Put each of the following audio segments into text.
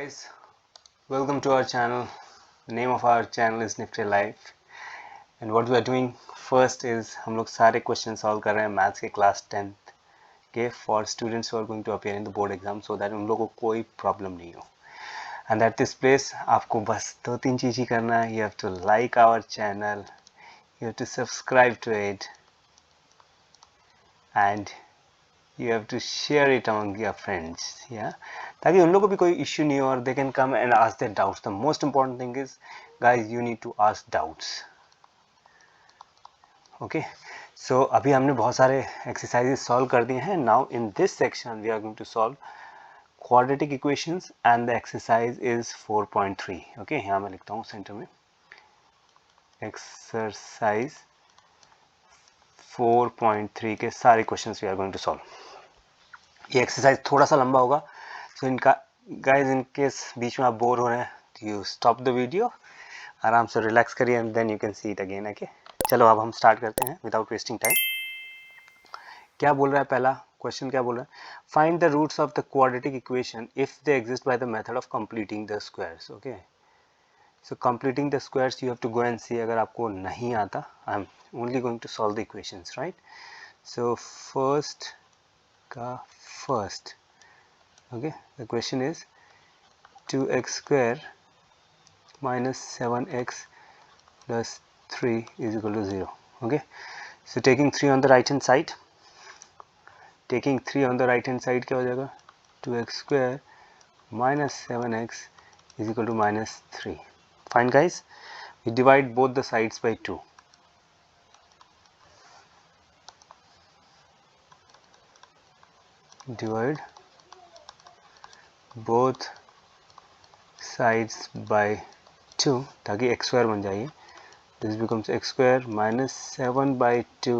guys, welcome to our channel. The name of our channel is Nifty Life and what we are doing first is हम लोग सारे question solve कर रहे हैं maths के class 10th के for students who are going to appear in the board exam so that उन लोगों को कोई प्रॉब्लम नहीं हो। एंड एट दिस प्लेस आपको बस 2-3 चीज़ ही करना है। You have to like our channel, you have to subscribe to it and you have to share it among your friends, yeah, ताकि उन लोगों को भी कोई issue नहीं हो और they can come and ask their doubts. The most important thing is guys you need to ask doubts. Okay, so अभी हमने बहुत सारे exercises solve कर दिए हैं. Now in this section we are going to solve quadratic equations and the exercise is 4.3. Okay, यहाँ मैं लिखता हूँ सेंटर में exercise 4.3 के सारे questions we are going to solve. ये एक्सरसाइज थोड़ा सा लंबा होगा, सो इनका गाइज इन केस बीच में आप बोर हो रहे हैं यू स्टॉप द वीडियो, आराम से रिलैक्स करिए and then you can see it again. Okay, चलो अब हम स्टार्ट करते हैं विदाउट वेस्टिंग टाइम। क्या बोल रहा है पहला क्वेश्चन, क्या बोल रहा है, find the roots of the quadratic equation if they exist by the method of completing the squares. Okay, so completing the squares you have to go and see. अगर आपको नहीं आता, I am only going to solve the equations, right. So first का first, okay, the question is 2x square minus 7x plus 3 is equal to 0. Okay, so taking 3 on the right hand side, क्या हो जाएगा, 2x square minus 7x is equal to minus 3. Fine guys, we divide both the sides by 2. Divide both sides by 2 ताकि x square बन जाए। This becomes x square minus 7 by 2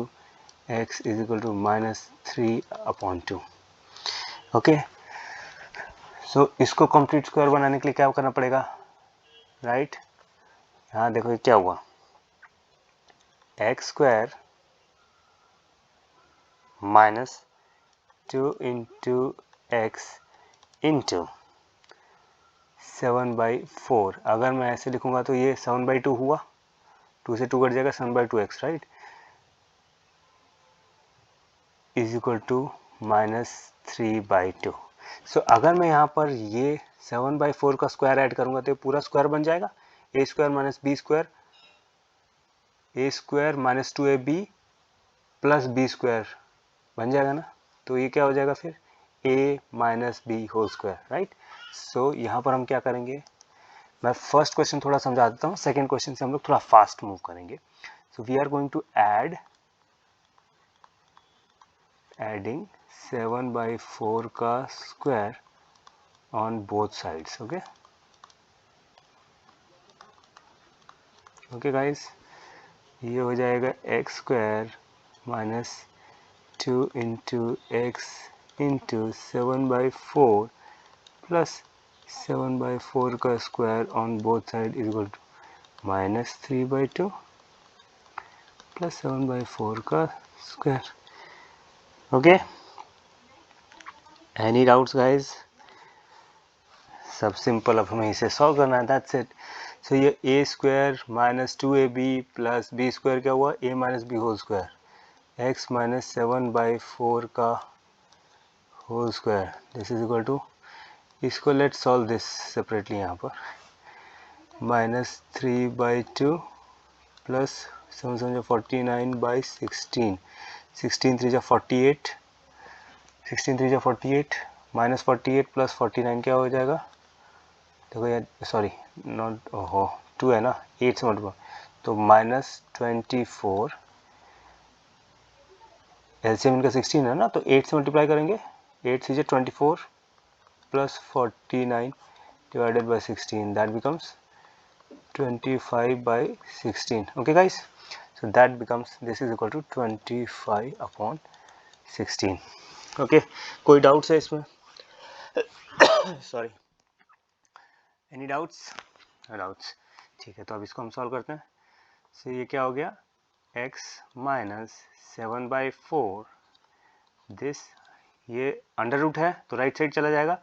x is equal to minus 3 upon 2. Okay, so इसको complete square बनाने के लिए क्या करना पड़ेगा, right? यहाँ देखो ये क्या हुआ, x square minus 2 into x into 7 by 4. अगर मैं ऐसे लिखूंगा तो ये 7 by 2 हुआ, 2 से 2 कट जाएगा, 7 by 2x, right, is equal to minus 3 by 2. So अगर मैं यहाँ पर ये 7 by 4 का स्क्वायर ऐड करूंगा तो ये पूरा स्क्वायर बन जाएगा, a square minus b square, a square minus 2ab plus b square बन जाएगा ना। तो ये क्या हो जाएगा फिर, a minus b whole square, right. So यहाँ पर हम क्या करेंगे, मैं फर्स्ट क्वेश्चन थोड़ा समझा देता हूँ, सेकेंड क्वेश्चन से हम लोग थोड़ा फास्ट मूव करेंगे। So we are going to adding 7 by 4 का square on both sides. Okay okay guys, ये हो जाएगा x square minus 2 into x into 7 by 4 plus 7 by 4 का square on both side is equal to minus 3 by 2 plus 7 by 4 का square. Okay, any doubts guys? सब simple, अब हमें इसे solve करना है, दैट्स इट। सो ये a square minus 2ab plus b square क्या हुआ, a minus b whole square, x minus 7 by 4 का whole square, this is equal to, इसको लेट्स सॉल्व दिस सेपरेटली, यहाँ पर minus 3 by 2 plus 7 7 49 by 16, 16 3 48, 16 3 48 minus 48 plus 49 क्या हो जाएगा, देखो यार सॉरी नॉट, ओहो 2 है ना, 8 से मल्टीप्लाई, तो माइनस 24, एलसीएम इनका 16 है ना, तो 8 से मल्टीप्लाई करेंगे, 8 से 24 plus 49 divided by 16, that becomes 25 by 16. Okay guys, so that becomes, this is equal to 25 upon 16. Okay, कोई डाउट्स है इसमें? Sorry, any doubts? डाउट्स, ठीक है, तो अब इसको हम सॉल्व करते हैं। सो ये क्या हो गया, x माइनस 7 by 4, दिस ये अंडर रूट है तो राइट साइड चला जाएगा,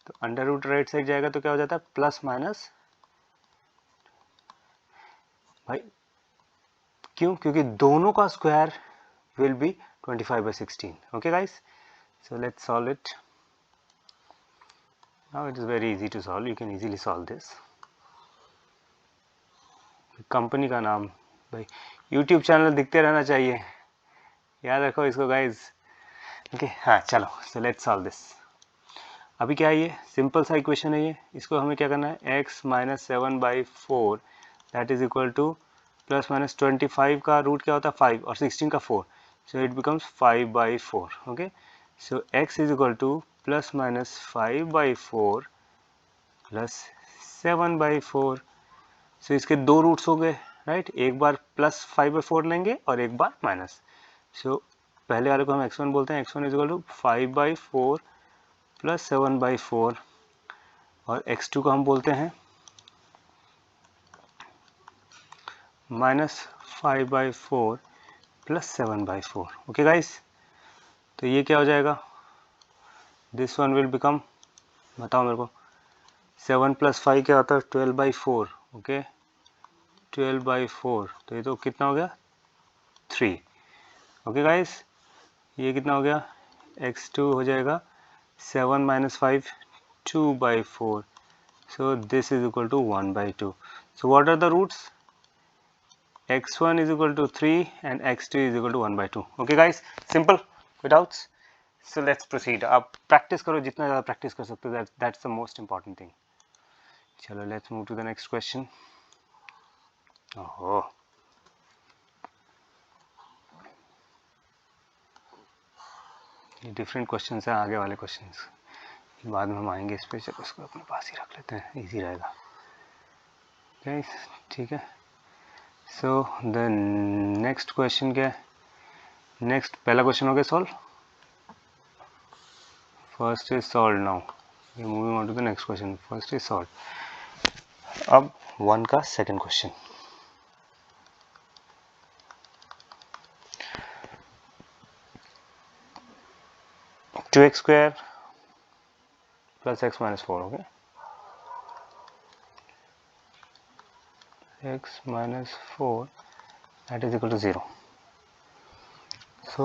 तो अंडर रूट राइट साइड जाएगा तो क्या हो जाता है प्लस माइनस, भाई क्यों, क्योंकि दोनों का square will be 25/16. Okay guys, so let's solve it. Now it is very easy to solve, you can easily solve this. Company का नाम भाई, यूट्यूब चैनल दिखते रहना चाहिए, याद रखो इसको गाइज. ओके हाँ चलो, सो लेट्स सॉल्व दिस. अभी क्या है, ये सिंपल सा इक्वेशन है ये, इसको हमें क्या करना है, x minus 7/4 that is equal two plus minus 25 का रूट क्या होता है 5 और 16 का 4, so it becomes 5/4. Okay, so x is equal two plus minus 5/4 plus 7/4. सो इसके दो रूट्स हो गए राइट, एक बार प्लस 5/4 लेंगे और एक बार माइनस. सो पहले वाले को हम x1 बोलते हैं, x1 is equal to 5/4 plus 7/4 और x2 को हम बोलते हैं माइनस 5/4 प्लस 7/4. ओके गाइस, तो ये क्या हो जाएगा, दिस वन विल बिकम, बताओ मेरे को, 7 प्लस 5 क्या होता है 12/4. ओके 12/4, तो ये तो कितना हो गया 3. ओके गाइस, ये कितना हो गया, x2 हो जाएगा 7 minus 5 2/4. So this is equal to 1/2. So what are the roots, x1 is equal to 3 and x2 is equal to 1/2. Okay guys, simple, कोई doubts? So let's proceed. आप practice करो, जितना ज़्यादा practice कर सकते हो, that's the most important thing. चलो let's move to the next question. ओहो, ये different questions हैं, आगे वाले questions बाद में हम आएंगे इस पे, चलो इसको अपने पास ही रख लेते हैं, easy रहेगा. Guys, ठीक है. So the next question क्या है, next पहला question हो गया solve. First is solved now. We're moving on to the next question. First is solved. अब 1 का second question. Two x square plus x minus 4. Okay, x minus 4 that is equal to 0. So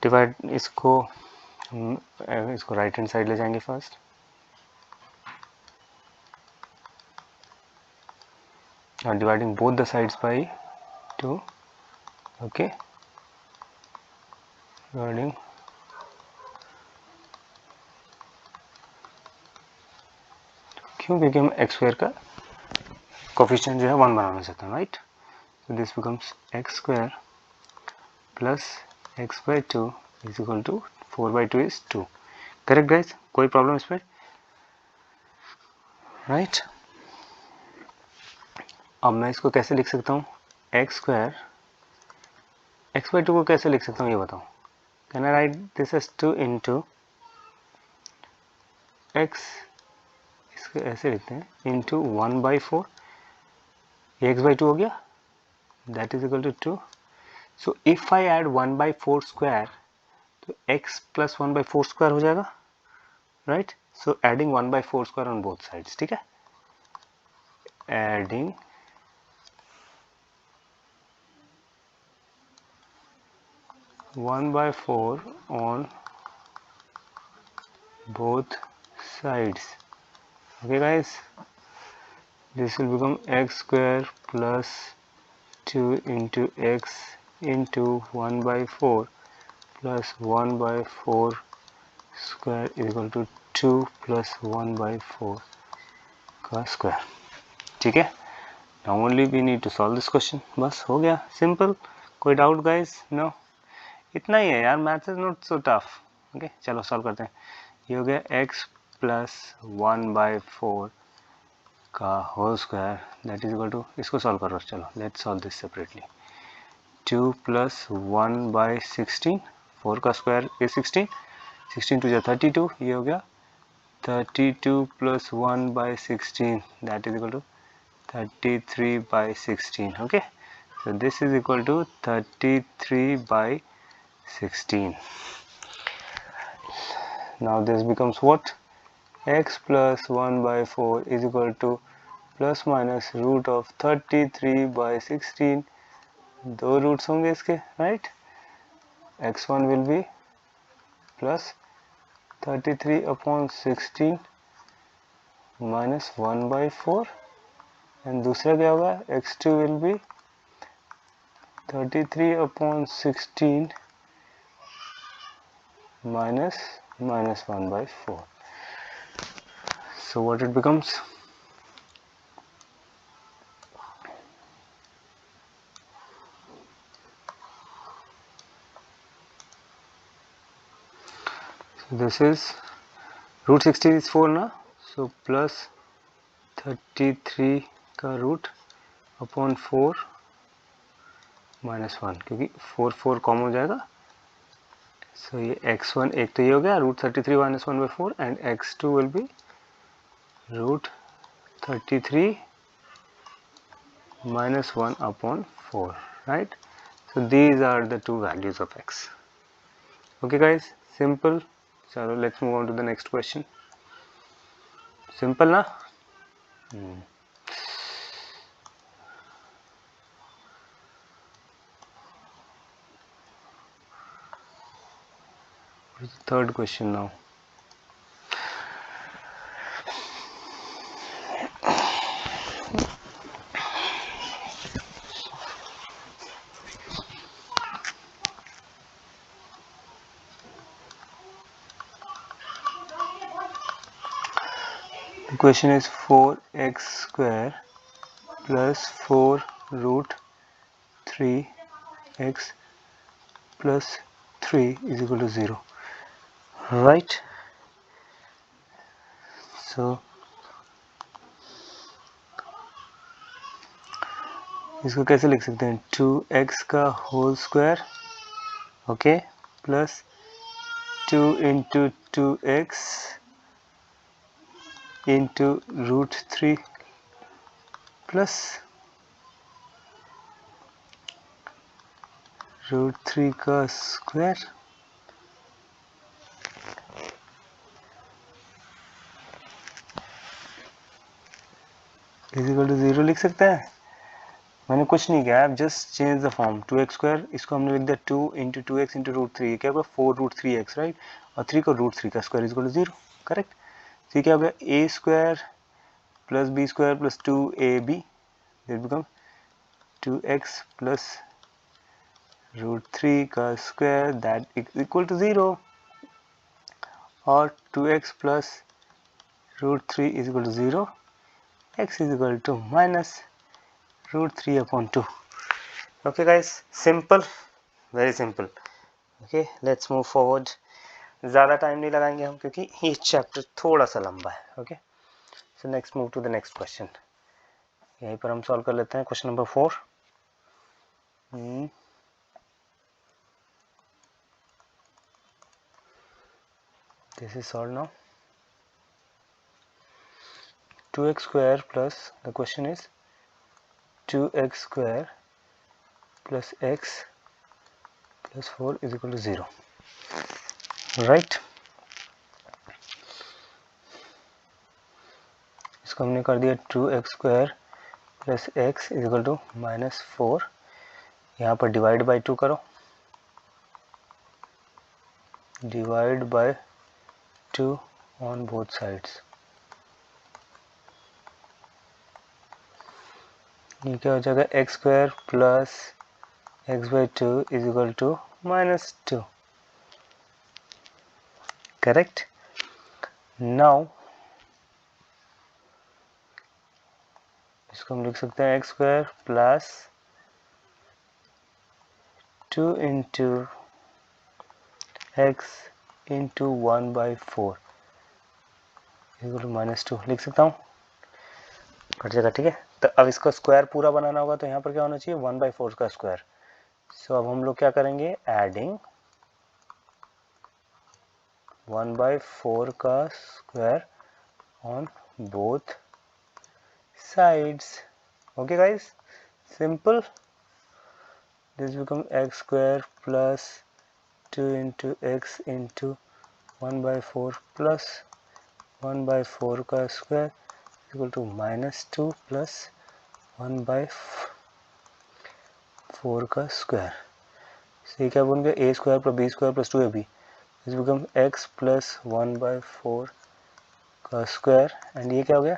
divide, इसको right hand side ले जाएंगे first, और dividing both the sides by 2. Okay, dividing क्यों, क्योंकि हम x square का कोफिशिएंट जो है 1 बनाना चाहते हैं right. So this becomes x square plus x/2 is equal to 4/2 is 2. Correct guys, कोई प्रॉब्लम इस पर राइट. अब मैं इसको कैसे लिख सकता हूँ, एक्स स्क्वायर x/2 को कैसे लिख सकता हूँ ये बताओ. Can I write this as 2 into x, इसको ऐसे लिखते हैं, इंटू 1/4, ये x/2 हो गया, that is equal to 2. So if I add 1/4 square तो x प्लस 1/4 स्क्वायर हो जाएगा right. So adding 1/4 square on both sides. ठीक है, adding 1/4 on both sides. Okay guys, this will become x square plus 2 into x into 1/4 plus 1/4 square is equal to 2 plus 1/4 का square. ठीक है, now only we need to solve this question. बस हो गया, simple. कोई doubt guys? No, इतना ही है यार, maths is not so tough. Okay चलो सॉल्व करते हैं. ये हो गया x प्लस 1/4 का whole square that is equal to, इसको सॉल्व करो. चलो let's solve this separately. 2 plus 1/16, 4 का स्क्वायर इज 16, 16 टू 32, ये हो गया 32 plus 1/16 that is equal to 33/16. Okay, so this is equal to 33/16. now this becomes what? X plus 1 by 4 is equal to plus minus root of 33 by 16. दो roots होंगे इसके, right? x1 will be plus 33 upon 16 minus 1 by 4 and दूसरा क्या होगा? x2 will be 33 upon 16 minus 1 by 4. So what it becomes? So this is root 16 is 4 ना, so plus 33 का root upon 4 minus 1, क्योंकि 4 common हो जाएगा. So ये x1 एक तो ये हो गया root 33 minus 1 by 4 and x2 will be root 33 minus 1 upon 4, right? So these are the two values of x. Okay guys, simple. So let's move on to the next question. Simple ना? Third question now. The question is 4x square plus 4 root 3x plus 3 is equal to 0, right? So इसको कैसे लिख सकते हैं? 2x का whole square, okay, plus 2 into 2x into root 3 plus root 3 का square is equal to 0 लिख सकते हैं. मैंने कुछ नहीं किया, आप just change the form. 2x square इसको हमने लिख दिया 2 into 2x into root 3, क्या होगा? 4 root 3x, राइट? और 3 को root 3 का square is equal to 0, correct? तो क्या हो गया? a square plus b square plus 2ab, that become 2x plus root 3 का square, that is equal to 0, और 2x plus root 3 is equal to 0, x is equal to minus root 3 upon 2. Okay guys, simple, very simple. Okay, let's move forward. ज़्यादा time नहीं लगाएंगे हम क्योंकि ये chapter थोड़ा सा लंबा है. Okay, so next move to the next question. यहीं पर हम सॉल्व कर लेते हैं question number 4. This is solve now. 2x square plus the question is 2x square plus x plus 4 is equal to 0, right? इसको हमने कर दिया 2x square plus x is equal to minus 4. यहाँ पर डिवाइड बाई 2 करो, divide by 2 on both sides. ये क्या हो जाएगा? x square plus x by 2 is equal to minus 2, correct? Now इसको हम लिख सकते हैं x square plus 2 into x into 1 by 4 equal to minus 2 लिख सकता हूँ, कट जाएगा, ठीक है? तो अब इसको स्क्वायर पूरा बनाना होगा तो यहाँ पर क्या होना चाहिए? 1 बाई 4 का स्क्वायर. सो अब हम लोग क्या करेंगे? एडिंग 1 बाई 4 का square on both sides. Okay guys, simple. This become x square plus 2 into x into 1/4 plus 1/4 का स्क्वायर इक्वल टू -2 प्लस 1/4 का स्क्वायर। ये क्या बन गया, a square plus b square plus 2ab। This become x plus 1/4 का square and ये क्या हो गया,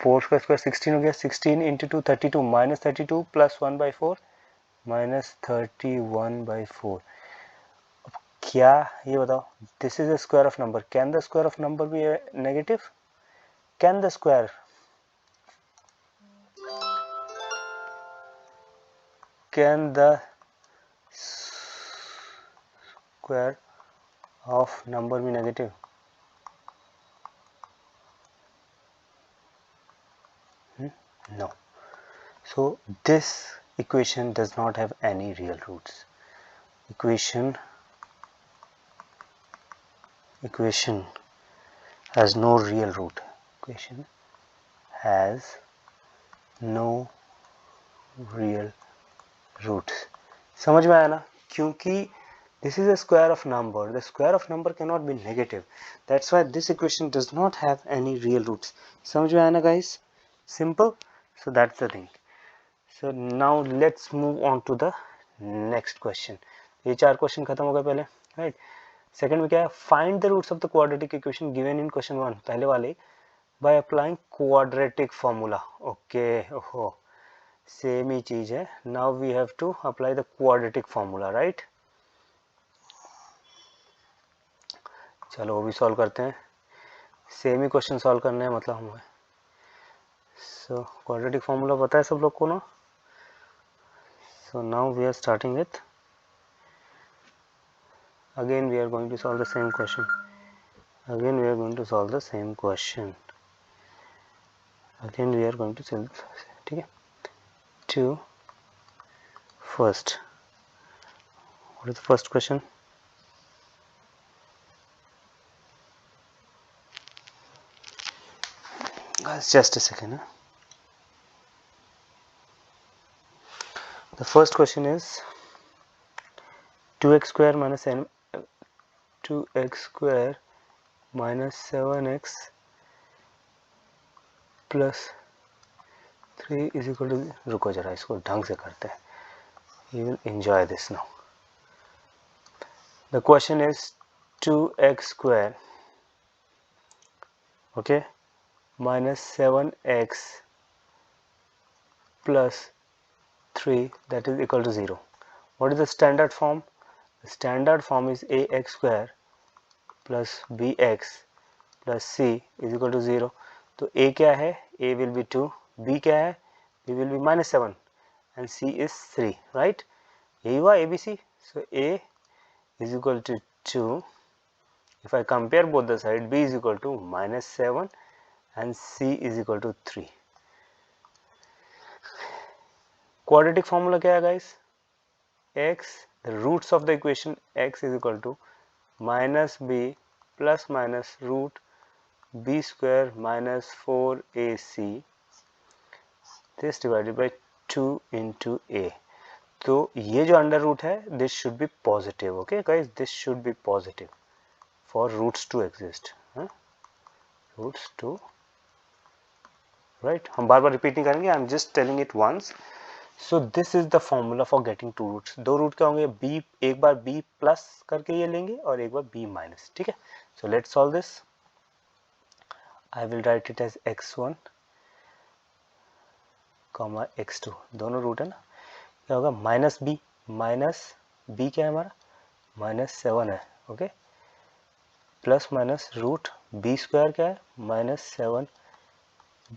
4 का स्क्वायर 16 हो गया, 16 इंटू 2 32 माइनस 32 प्लस 1/4 माइनस 31/4। अब क्या ये बताओ, this is the square of number, can the square of number be negative, can the square square of number be negative? No. So this equation does not have any real roots. Equation has no real root. Equation has no real roots. समझ में आया ना, क्योंकि this is a square of number, the square of number cannot be negative, that's why this equation does not have any real roots. समझ में आया ना guys, simple. So that's the thing. So now let's move on to the next question. ये 4 question खत्म हो गए पहले, right. Second में क्या है, find the roots of the quadratic equation given in question 1, पहले वाले, by applying quadratic formula. Okay, ओहो सेम ही चीज है। Now we have to apply the quadratic formula, right. चलो वो भी सॉल्व करते हैं, सेम ही क्वेश्चन सॉल्व करने हैं मतलब हमें। सो क्वाड्रेटिक फॉर्मूला पता है सब लोग को ना। So now we are starting with, again we are going to solve the same question, again we are going to solve the same question, again we are going to solve, ठीक है। to first, what is the first question? Guys, just a second, huh? The first question is 2x square minus 2x square minus 7x plus 3 is equal to, रुको जरा इसको ढंग से करते हैं, you will enjoy this now. The question is 2x square, okay, minus 7x plus 3 that is equal to 0. What is the standard form? The standard form is ax square plus bx plus c is equal to 0. तो a क्या है, a will be 2, b क्या है, b will be minus 7 and c is 3, right? यही हुआ abc. So a is equal to 2. If I compare both the side, b is equal to minus 7 and c is equal to 3. Quadratic formula क्या है guys? x, the roots of the equation x is equal to minus b plus minus root b square minus 4ac, this divided by 2 into a. तो ये जो under root है, this should be positive, okay guys, this should be positive for roots to exist, roots to, right? हम बार बार repeat नहीं करेंगे, I am just telling it once. So this is the formula for getting two roots. दो root क्या होंगे, b, एक बार b plus करके ये लेंगे और एक बार b माइनस, ठीक है। So let's solve this. I will write it as x1 comma x2, दोनों रूट है ना। क्या होगा, माइनस b क्या है हमारा, माइनस 7 है, okay, plus minus root b square क्या है, minus 7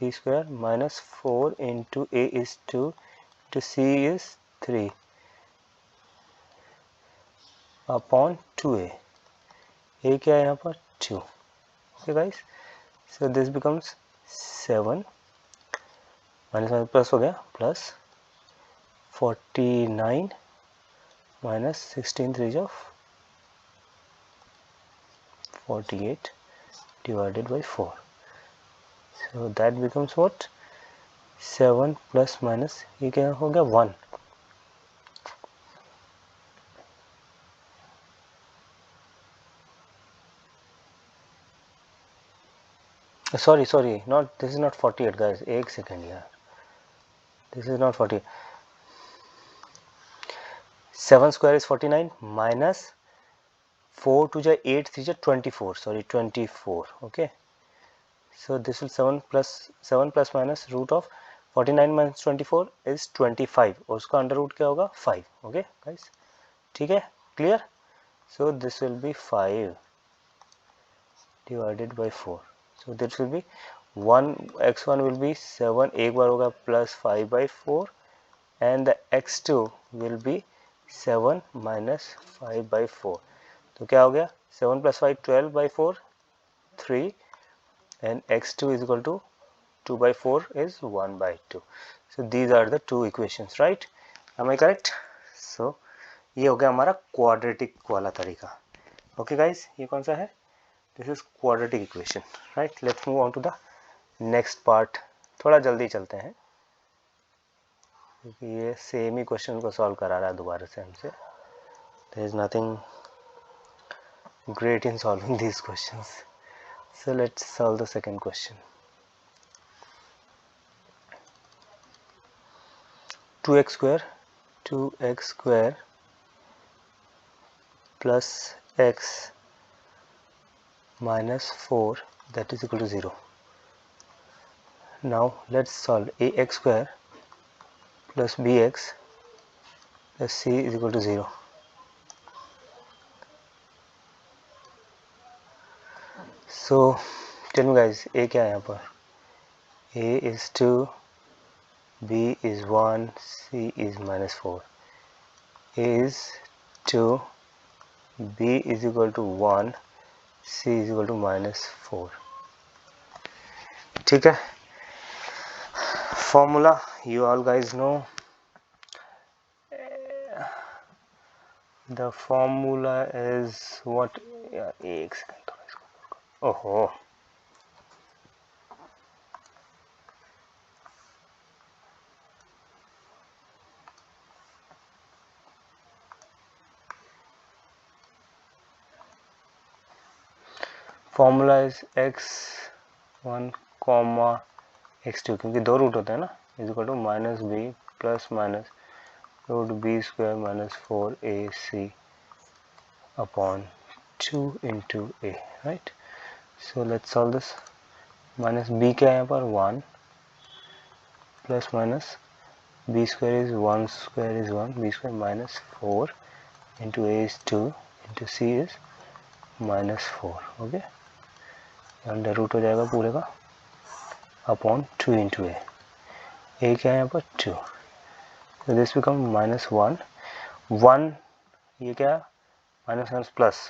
b square minus 4 into a is 2 to c is 3 upon 2a, a क्या है यहाँ पर 2, okay guys. So this becomes 7 minus minus plus हो गया, plus 49 minus 16 3 of 48 divided by 4. So that becomes what, 7 plus minus ये क्या हो गया 1, sorry, not this is not 48 guys, एक second यार, this is not 40. 7 square is 49 minus 4 to the 8 3 to 24, sorry 24. Okay, so this will 7 plus minus root of 49 minus 24 is 25 और उसका under root क्या होगा 5. ओके गाइस, ठीक है, clear. So this will be 5 divided by 4. So this will be 1 x1 will be 7, एक बार होगा plus 5 by 4 and the x2 will be 7 minus 5 by 4. तो क्या हो गया 7 plus 5 12 by 4 3 and x2 is equal to 2 by 4 is 1 by 2. So these are the two equations, right? Am I correct? So ये हो गया हमारा क्वाड्रेटिक वाला तरीका. ओके गाइज, ये कौन सा है? This is quadratic equation, right. Let's move on to the next part. थोड़ा जल्दी चलते हैं क्योंकि ये सेम ही क्वेश्चन को सॉल्व करा रहा है दोबारा से हमसे. There is nothing great in solving these questions. So let's solve the second question. 2x square plus x minus 4 that is equal to 0. Now let's solve ax square plus bx plus c is equal to 0. So tell me guys, a क्या है यहाँ पर? a is 2, b is 1, c is minus 4. a is 2, b is equal to 1, c is equal to minus 4. ठीक है. Formula you all guys know. The formula is what? एक second थोड़ा इसको. ओहो, formula is x1 comma x2 क्योंकि दो root होते हैं ना. Is equal to minus b plus minus root b square minus 4ac upon 2 into a, right. So let's solve this. Minus b क्या है यहाँ पर 1 plus minus b square is 1 square is 1 b square minus 4 into a is 2 into c is minus 4. Okay, under root हो जाएगा पूरे का upon 2 into ए. ए क्या है यहाँ पर 2. तो दिस बिकम माइनस 1 1. ये क्या माइनस माइनस प्लस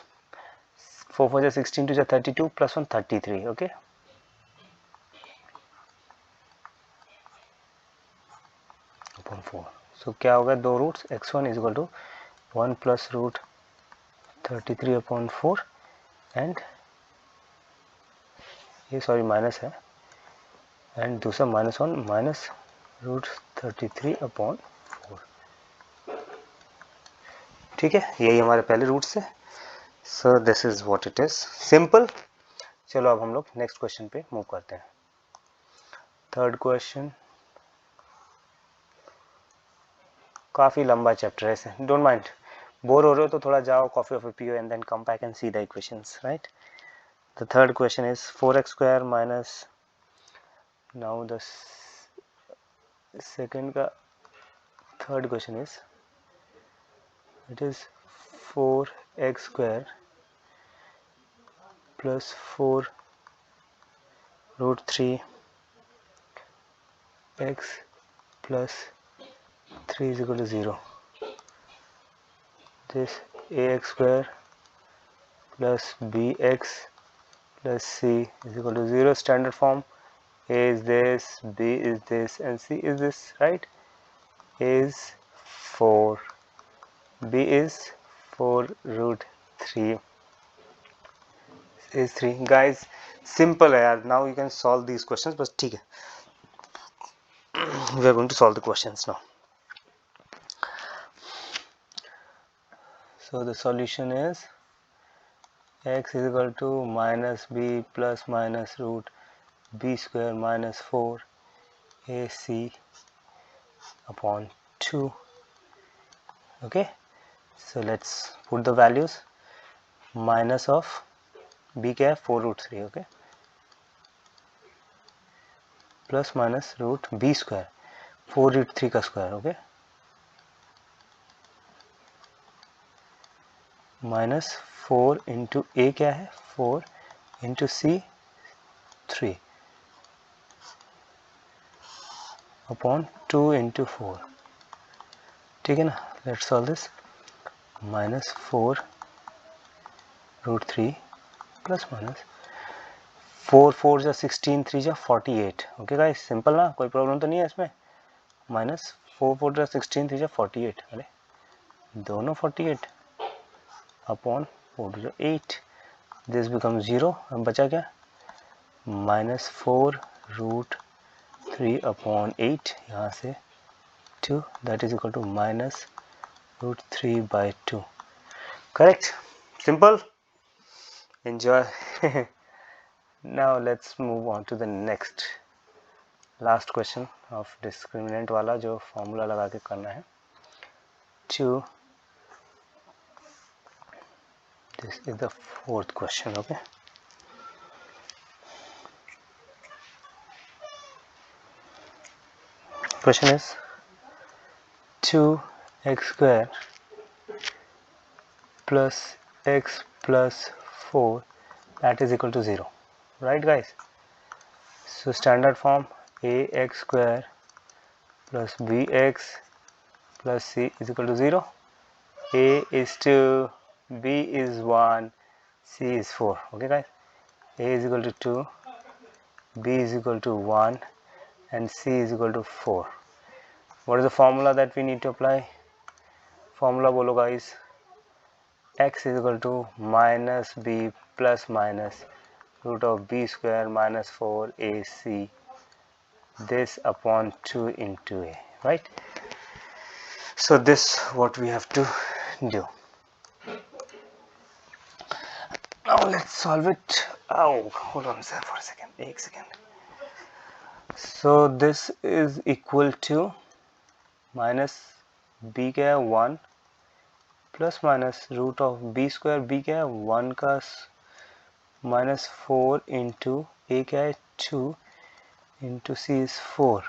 4 4 जा 16 2 जा 32 प्लस 1 33. Okay, upon 4. सो क्या होगा दो roots x1 is equal to 1 plus root 33 upon 4 and ये सॉरी माइनस है एंड दूसरा माइनस 1 माइनस रूट 33 अपॉन 4. ठीक है, यही हमारे पहले रूट से. So this is what it is, simple. चलो अब हम लोग नेक्स्ट क्वेश्चन पे मूव करते हैं. थर्ड क्वेश्चन काफ़ी लंबा चैप्टर है इसे, डोंट माइंड. बोर हो रहे हो तो थोड़ा जाओ कॉफ़ी वॉफ़ी पियो and then come back and see the equations, right. The third question is 4x square minus, now the second का third question is, it is 4x square plus 4 root 3 x plus 3 is equal to 0. This ax square plus bx plus c is equal to 0. Standard form, a is this, b is this and c is this, right. a is 4, b is 4 root 3 is 3. guys simple है यार. now you can solve these questions. बस ठीक है, we are going to solve the questions now. so the solution is x is equal to minus b plus minus root b square minus 4ac upon 2. Okay, so let's put the values. Minus of b क्या है 4√3. okay, plus minus root b square 4√3 का square. Okay, minus 4 into a क्या है 4 into सी 3 upon 2 into 4. ठीक है ना. Let's solve this. Minus 4√3 plus minus 4 4 जा 16 3 जा 48. ओके गाइस, सिंपल ना, कोई प्रॉब्लम तो नहीं है इसमें. माइनस 4 4 जा 16 3 जा 48. अरे दोनों 48 अपॉन 4 जो 8. This become 0. अब बचा क्या, माइनस 4√3 अपॉन 8, यहाँ से 2, that is equal to minus √3/2. Correct, simple. Enjoy. Now let's move on to the next last question of discriminant वाला, जो फॉर्मूला लगा के करना है. 2, this is the fourth question. Okay, question is 2x square plus x plus 4 that is equal to 0. Right guys, so standard form ax square plus bx plus c is equal to 0. a is 2, b is 1, c is 4. Okay guys, a is equal to 2, b is equal to 1 and c is equal to 4. What is the formula that we need to apply? Formula bolo guys. x is equal to minus b plus minus root of b square minus 4ac, this upon 2 into a. Right, so this what we have to do. Now let's solve it. Oh, hold on sir for a second, एक second. So this is equal to minus b क्या है 1 plus minus root of b square, b क्या है 1 का minus 4 into a क्या है 2 into c is 4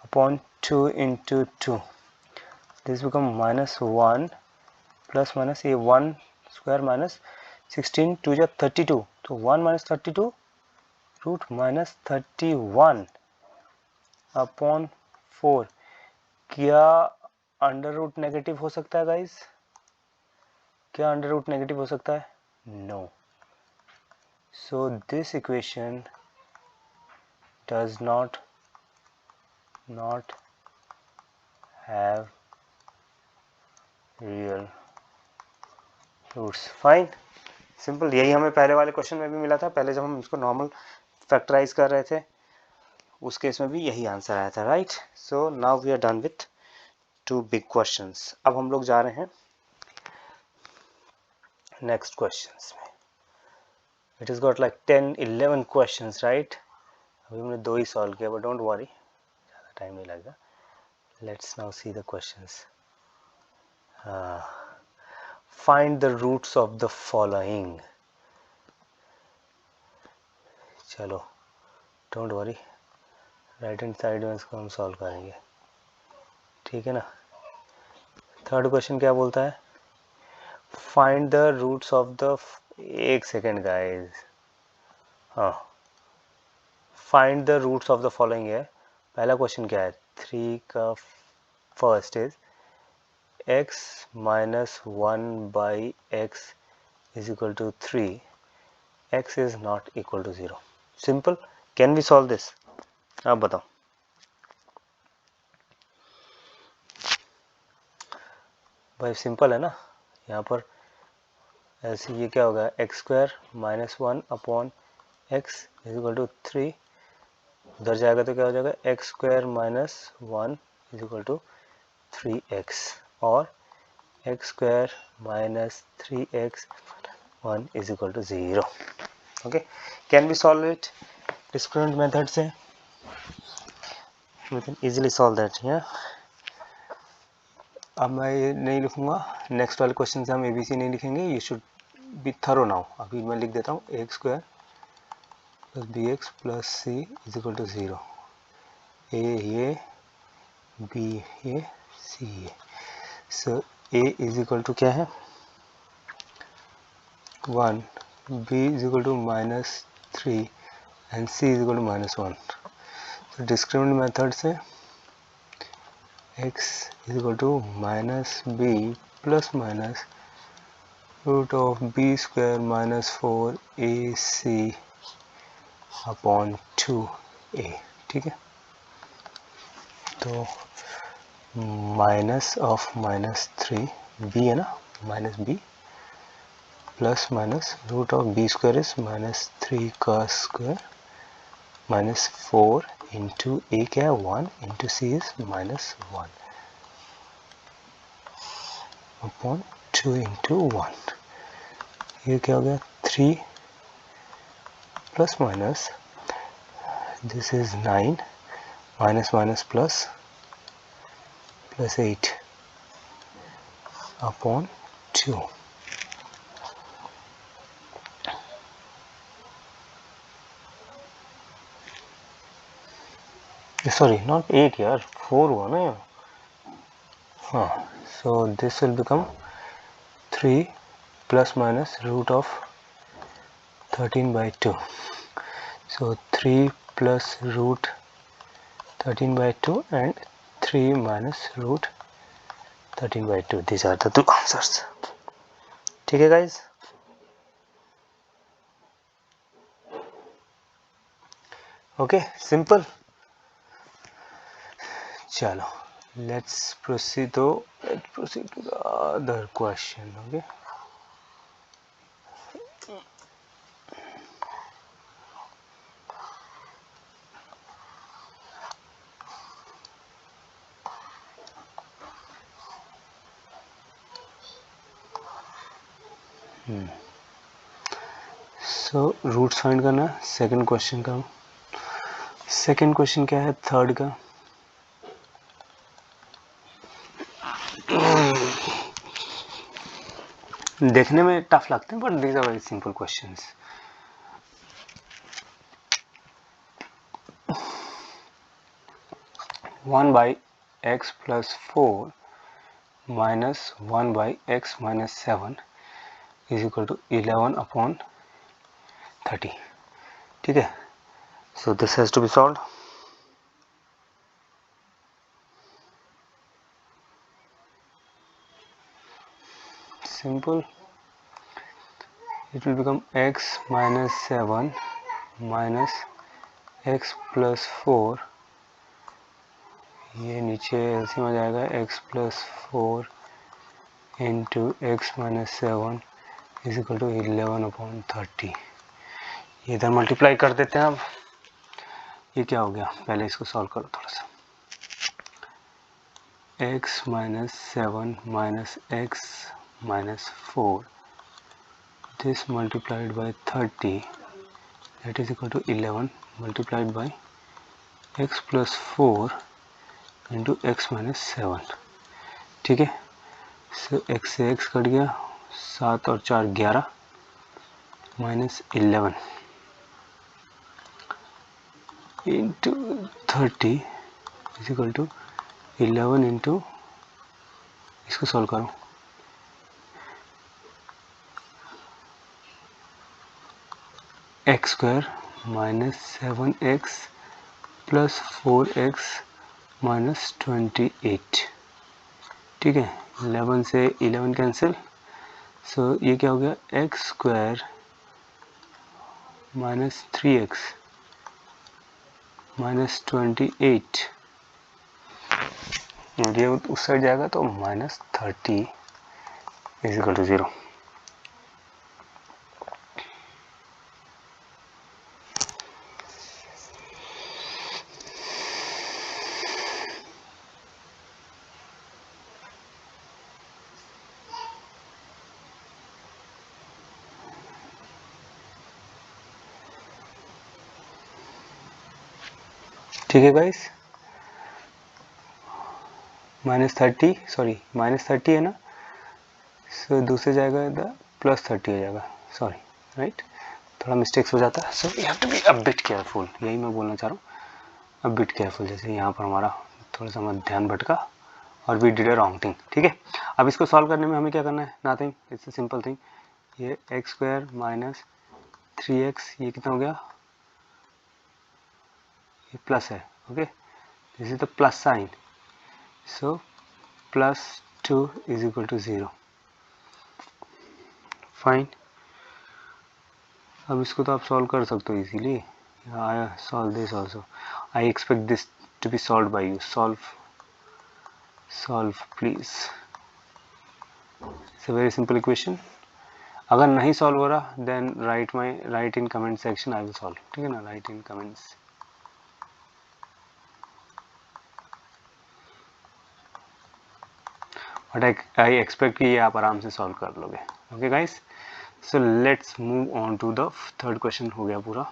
upon 2 into 2. This become minus 1 plus minus ये 1 square minus 16 2 जा 32, तो 1 माइनस 32 रूट माइनस 31 अपॉन 4. क्या अंडर रूट नेगेटिव हो सकता है गाइस? क्या अंडर रूट नेगेटिव हो सकता है? No. So this equation does not have real roots. Fine, simple. यही हमें पहले वाले क्वेश्चन में भी मिला था. पहले जब हम इसको नॉर्मल फैक्टराइज कर रहे थे उस केस में भी यही आंसर आया था. Right, so now we are done with 2 big questions. अब हम लोग जा रहे हैं नेक्स्ट क्वेश्चंस में. It is got like 10-11 questions. Right, अभी हमने 2 ही सॉल्व किया, बट डोंट वरी, ज़्यादा टाइम नहीं लगेगा. Let's now see the questions. Find the roots of the following. चलो don't worry, right hand side में इसको हम सॉल्व करेंगे. ठीक है ना. थर्ड क्वेश्चन क्या बोलता है? Find the roots of the, एक सेकेंड गाइज, हाँ, find the roots of the following है. पहला क्वेश्चन क्या है? 3 का first is x minus 1 by x is equal to 3. x is not equal to 0. Simple. Can we solve this? आप बताओ. भाई सिंपल है ना. यहाँ पर ऐसे ये क्या होगा, x square minus 1 upon x is equal to 3. उधर जाएगा तो क्या हो जाएगा, x square minus 1 is equal to 3x, और x square minus 3x 1 is equal to 0. Okay, can be solve it discriminant method से, we can easily solve that. अब मैं ये नहीं लिखूंगा, नेक्स्ट वाले क्वेश्चन से हम ABC नहीं लिखेंगे, you should be thorough now. अभी मैं लिख देता हूँ ax square plus bx plus c is equal to 0, a ये b ये c ये। So a is equal to क्या है 1, b is equal to -3 and c is equal to -1। तो डिस्क्रिमिनेंट मेथड से x is equal to -b plus minus root of b square -4ac upon 2a। ठीक है, तो minus of -3 b है ना, -b plus minus root of b square is -3 का square -4 into a क्या है 1 into c is -1 upon 2 into 1। ये क्या हो गया 3 plus minus this is 9 minus minus plus 8 upon 2। Sorry not 8 यार, 4 हुआ ना यार। हाँ, so this will become 3 plus minus root of 13/2। So 3 plus root 13/2 and 3 minus root 13/2. These are the two answers. ठीक है guys? Okay, simple. चलो, let's proceed to the other question. Okay. So roots find करना है second question का। Second question क्या है third का, देखने में टफ लगते हैं but these are very simple questions. One by x plus 4 minus 1 by x minus 7 is equal to 11 upon 30। ठीक है, so this has to be solved. Simple, it will become x minus 7 minus x plus 4, ये नीचे LCM आ जाएगा x plus 4 into x minus 7 is equal to 11 upon 30। ये इधर multiply कर देते हैं। अब ये क्या हो गया, पहले इसको सॉल्व करो थोड़ा सा। x minus 7 minus x minus 4, this multiplied by 30, that is equal to 11 multiplied by x plus 4 into x minus 7। ठीक है, सो x से x कट गया, 7 और 4 11 minus 11 into 30 is equal to 11 इंटू, इसको सॉल्व करो, x square minus 7x plus 4x minus 28। ठीक है, 11 से 11 कैंसिल, सो ये क्या हो गया x square minus 3x minus 28, ये उस साइड जाएगा तो माइनस 30 इज इक्वल टू 0। ठीक है गाइस, -30 है ना, सो दूसरे जाएगा +30 हो जाएगा, सॉरी राइट, थोड़ा मिस्टेक्स हो जाता है, so you have to be a bit careful, यही मैं बोलना चाह रहा हूँ, अ बिट केयरफुल। जैसे यहाँ पर हमारा थोड़ा सा हमारा ध्यान भटका और we did a wrong thing, ठीक है। अब इसको सॉल्व करने में हमें क्या करना है, nothing, it's a simple thing, ये x² - 3x, ये कितना हो गया, ये प्लस है, okay, this is the plus sign, so +2 = 0, fine. अब इसको तो आप सॉल्व कर सकते हो easily, I solve this also, I expect this to be solve by you, solve please, it's a very simple equation. अगर नहीं सॉल्व हो रहा then write in comment section, I will solve, ठीक है ना, write in comments. But I expect कि ये आप आराम से सॉल्व कर लोगे, okay guys. So let's move on to the third question, हो गया पूरा,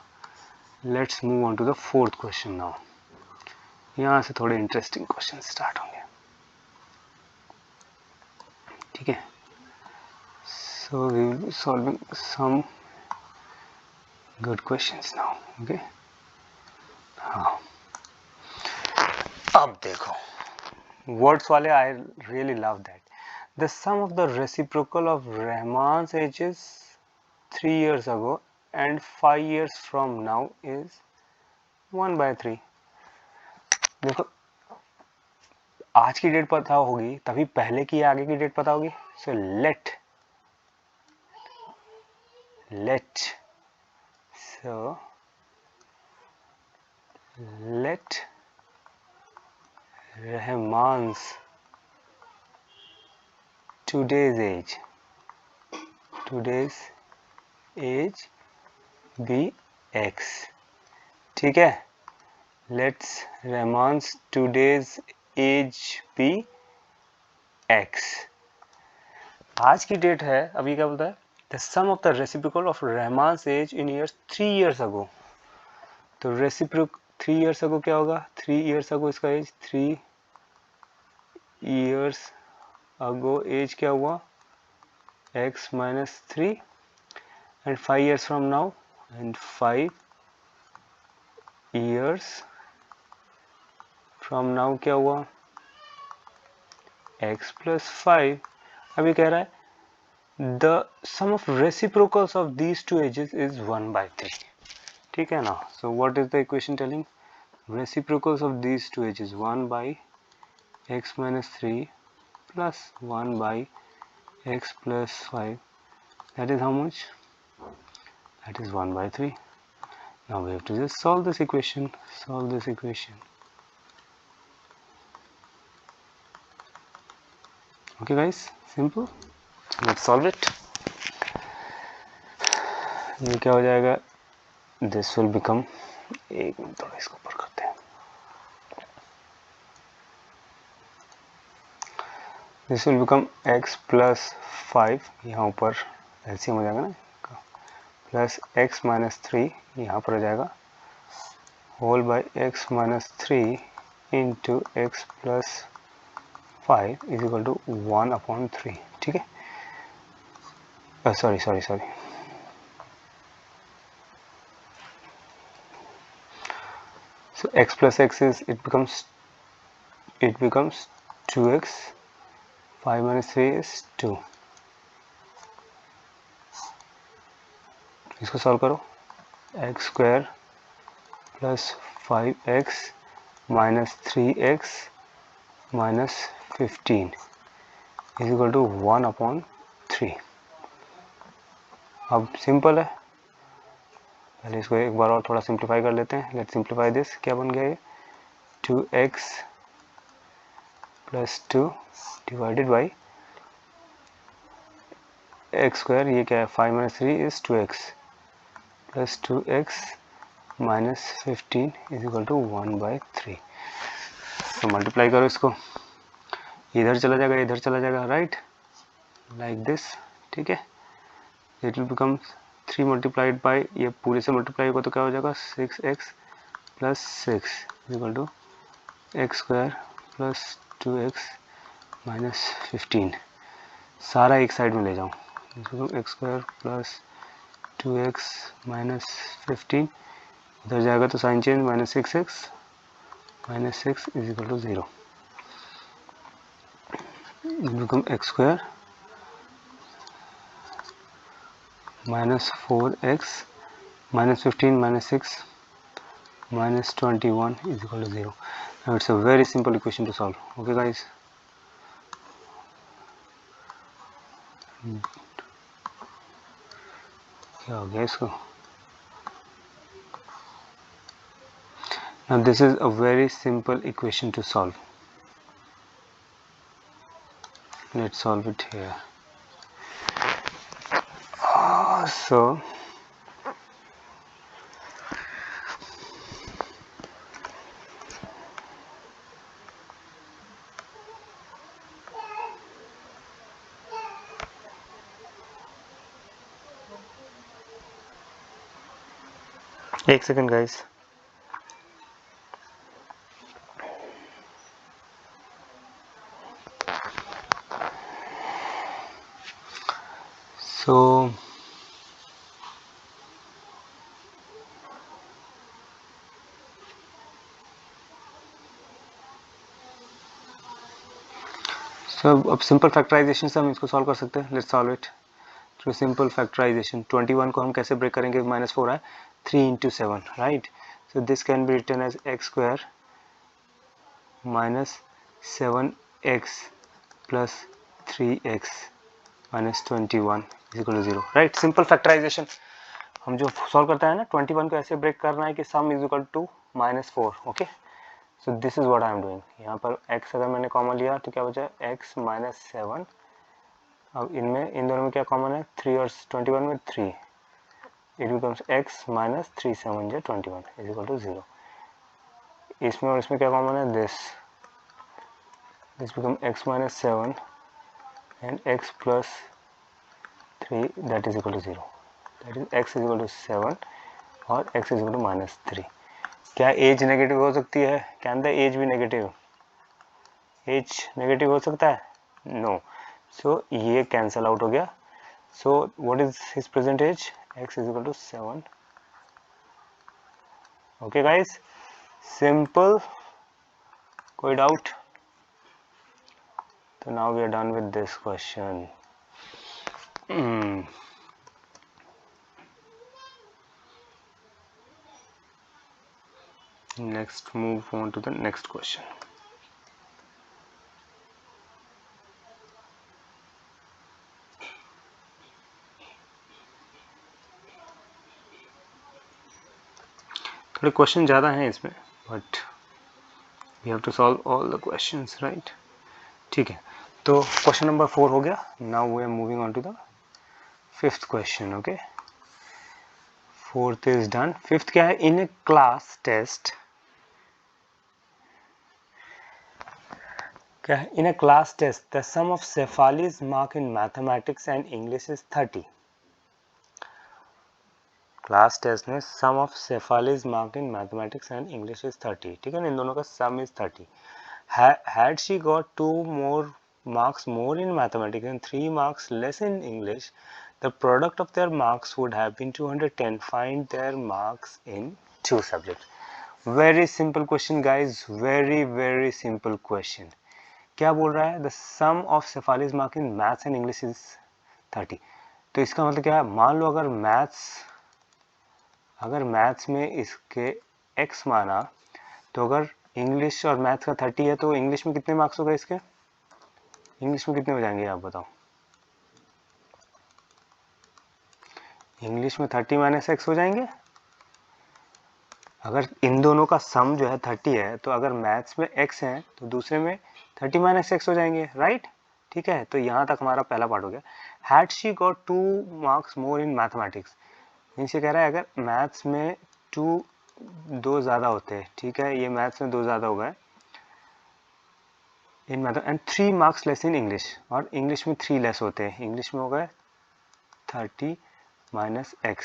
let's move on to the fourth question now. यहाँ से थोड़े इंटरेस्टिंग क्वेश्चन स्टार्ट होंगे, ठीक है। So we will be solving some good questions now, okay. हाँ, अब देखो वर्ड्स वाले, I really love that, the sum of the reciprocal of Rahman's ages 3 years ago and 5 years from now is 1/3। देखो आज की डेट पता होगी तभी पहले की आगे की डेट पता होगी, so let Rahman's today's age be x, ठीक है, let's Rahman's today's age be x। आज की डेट है, अभी क्या बोलता है, the sum of the reciprocal of Rahman's age in years 3 years ago, तो रेसिप्रोक 3 years ago क्या होगा, 3 years ago इसका एज 3 years ago एज क्या हुआ, x - 3, and 5 years from now, and 5 years from now क्या हुआ, x + 5। अभी कह रहा है the sum of reciprocals of these two ages is 1/3, ठीक है ना। so what is the equation telling, reciprocals of these two ages 1/x - 3 plus 1/x + 5, that is how much, that is 1/3। now we have to just solve this equation, okay guys, simple, let's solve it। ये क्या हो जाएगा, this will become, एक minute थोड़ा इसको ऊपर करते हैं, this will become x + 5, यहाँ ऊपर एलसीएम हो जाएगा ना, प्लस x - 3 यहाँ पर हो जाएगा, whole by x - 3 into x + 5 = 1/3, ठीक है। Sorry, so x + x is it becomes 2x, 5 - 3 is 2। इसको सॉल्व करो, x² + 5x - 3x - 15 = 1/3। अब सिंपल है, पहले इसको एक बार और थोड़ा सिंप्लीफाई कर लेते हैं, लेट्स सिंप्लीफाई दिस, क्या बन गया ये, 2x + 2 डिवाइडेड बाई x², ये क्या है, 5 - 3 is 2x plus 2x minus 15 is equal to 1/3। तो मल्टीप्लाई करो इसको, इधर चला जाएगा, इधर चला जाएगा, राइट, लाइक दिस, ठीक है। It will become 3 multiplied by, ये पूरे से मल्टीप्लाई होगा तो क्या हो जाएगा, 6x plus 6 equal to x square plus 2x minus 15। सारा एक साइड में ले जाऊँ, x square plus 2x minus 15 इधर जाएगा तो sign change, minus 6x minus 6 is equal to 0। Become x square minus 4x minus 15 minus 6 minus 21 is equal to 0. Now it's a very simple equation to solve. Okay guys, क्या हो गया इसको? Now this is a very simple equation to solve. Let's solve it here. So एक second guys, so अब simple factorization से हम इसको solve कर सकते हैं. Let's solve it through simple factorization. 21 को हम कैसे ब्रेक करेंगे? माइनस 4 है, 3 into 7, right. So this can be written as x square minus 7x plus 3x minus 21 is equal to 0, right. Simple factorization हम जो सॉल्व करते हैं ना, 21 को ऐसे ब्रेक करना है कि sum is equal to minus 4. Okay, so this is what I am doing. यहाँ पर x अगर मैंने कॉमन लिया तो क्या बचा? x minus 7. अब इनमें इन दोनों में क्या कॉमन है? 3 और 21 में 3. इट बिकम्स x माइनस 3 7 जो 21 इज इक्वल टू 0. इसमें और इसमें क्या कॉमन है? This become x minus 7 and x plus 3 that is equal to 0. That is x is equal to 7 और x is equal to minus 3. क्या एज नेगेटिव हो सकती है? कैन द एज भी नेगेटिव? एज नेगेटिव हो सकता है? नो. सो ये कैंसल आउट हो गया. So what is his present age? x is equal to 7. Okay guys, simple. कोई डाउट? तो now we are done with this question. Next, move on to the next question. थोड़े question ज़्यादा हैं इसमें, but we have to solve all the questions, right. ठीक है, तो question number 4 हो गया. Now we are moving on to the 5th question. Okay, 4th is done. 5th क्या है? इन ए क्लास टेस्ट, क्या है? In a class test the sum of Shefali's mark in mathematics and English is 30. Class test में sum of Shefali's mark in mathematics and English is 30. ठीक है ना, इन दोनों का सम is 30. Had she got 2 more marks more in mathematics and 3 marks less in English, the product of their marks would have been 210. Find their marks in 2 subjects. Very simple question guys, very simple question. क्या बोल रहा है? The sum of Shefali's mark in maths and English is 30. तो इसका मतलब क्या है? मान लो अगर मैथ्स में इसके x माना, तो अगर इंग्लिश और मैथ्स का 30 है तो इंग्लिश में कितने मार्क्स होगा इसके? इंग्लिश में कितने हो जाएंगे आप बताओ? इंग्लिश में 30 माइनस x हो जाएंगे. अगर इन दोनों का सम जो है 30 है, तो अगर मैथ्स में x है तो दूसरे में 30 माइनस x हो जाएंगे, राइट. ठीक है, तो यहाँ तक हमारा पहला पार्ट हो गया. Had she got 2 marks more in mathematics, नीचे कह रहा है अगर मैथ्स में 2 ज़्यादा होते हैं. ठीक है, ये मैथ्स में 2 ज़्यादा हो गए in math, and 3 marks less in English, और इंग्लिश में 3 लेस होते हैं. इंग्लिश में हो गए 30 माइनस x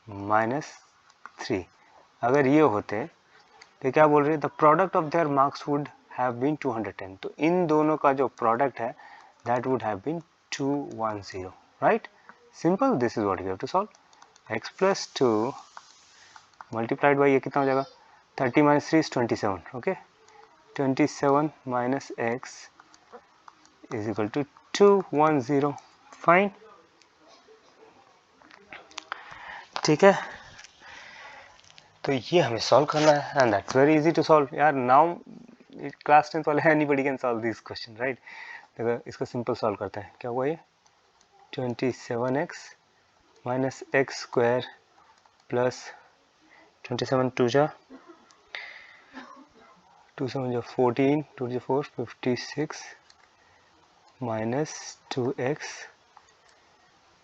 माइनस 3. अगर ये होते तो क्या बोल रही है, the product of their marks would have been 210, तो इन दोनों का जो प्रोडक्ट है that would have been 210, right? Simple, this is what you have to solve. x plus 2 multiplied by ये कितना हो जाएगा, 30 minus 3 is 27, okay. 27 minus x is equal to 210, fine. ठीक है, तो ये हमें सॉल्व करना है and that's very easy to solve यार. नाउ क्लास 10th वाले anybody can solve this question, right? देखो इसको सिंपल सॉल्व करते हैं. क्या हुआ ये, 27x minus x square plus 27 2 जा 2 7 जा 14 2 जा 4 56 minus 2x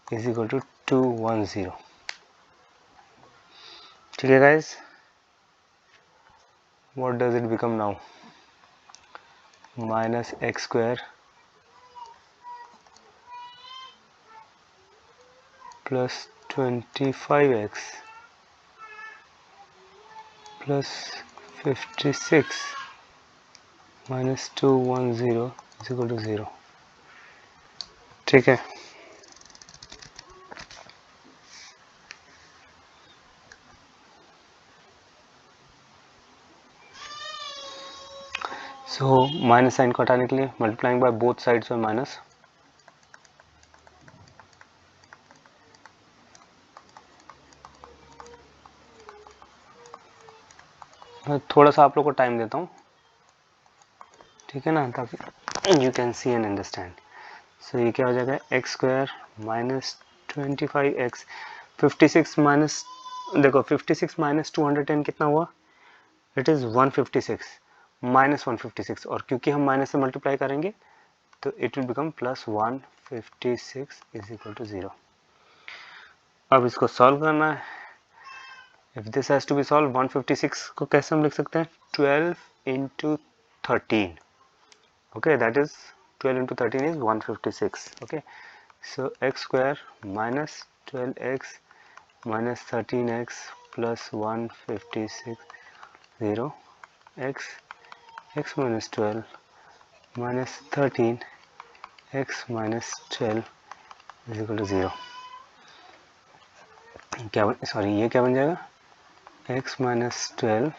is equal to 210. ठीक है guys, what does it become now, minus x square plus 25x plus 56 minus 210 is equal to 0. ठीक है, सो माइनस साइन को हटाने के लिए मल्टीप्लाइंग बाय बोथ साइड्स में माइनस, मैं थोड़ा सा आप लोग को टाइम देता हूँ, ठीक है ना, ताकि you can see and understand. So ये क्या हो जाएगा, x square minus 25x 56 minus, देखो 56 माइनस 210 कितना हुआ, इट इज़ 156 माइनस 156, और क्योंकि हम माइनस से मल्टीप्लाई करेंगे तो it will become plus 156 is equal to 0. अब इसको सॉल्व करना है. If this has to be solve, 156 को कैसे हम लिख सकते हैं, 12 into 13, okay, that is 12 into 13 is 156, okay. So x square minus 12x minus 13x plus 156 0, x minus 12 minus 13 x minus 12 is equal to 0. क्या, सॉरी ये क्या बन जाएगा, x minus 12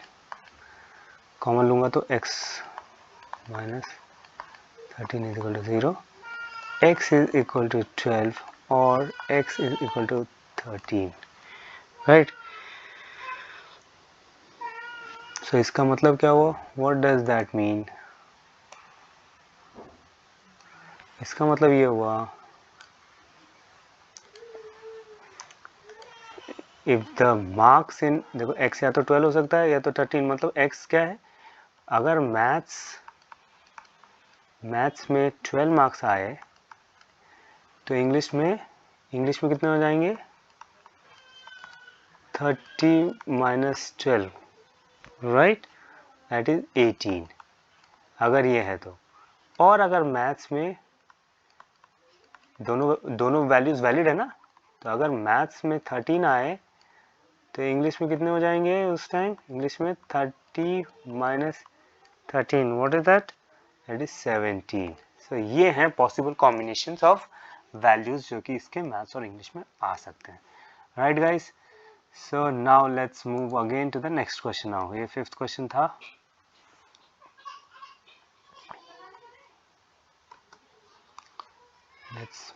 कॉमन लूँगा तो x minus 13 is equal to 0, x is equal to 12 और x is equal to 13, right? So इसका मतलब क्या हुआ, व्हाट डज दैट मीन, इसका मतलब ये हुआ, इफ द मार्क्स इन, देखो x या तो 12 हो सकता है या तो 13, मतलब x क्या है, अगर मैथ्स में 12 मार्क्स आए तो इंग्लिश में कितने हो जाएंगे, 30 माइनस 12, राइट, दैट इज 18, अगर ये है तो. और अगर मैथ्स में दोनों वैल्यूज वैलिड है ना, तो अगर मैथ्स में 13 आए तो इंग्लिश में कितने हो जाएंगे उस टाइम, इंग्लिश में 30 minus 13, what is that, that is 17. सो ये हैं पॉसिबल कॉम्बिनेशंस ऑफ वैल्यूज जो कि इसके मैथ्स और इंग्लिश में आ सकते हैं, right guys? So now let's move again to the next question. Now ये 5th क्वेश्चन था. लेट्स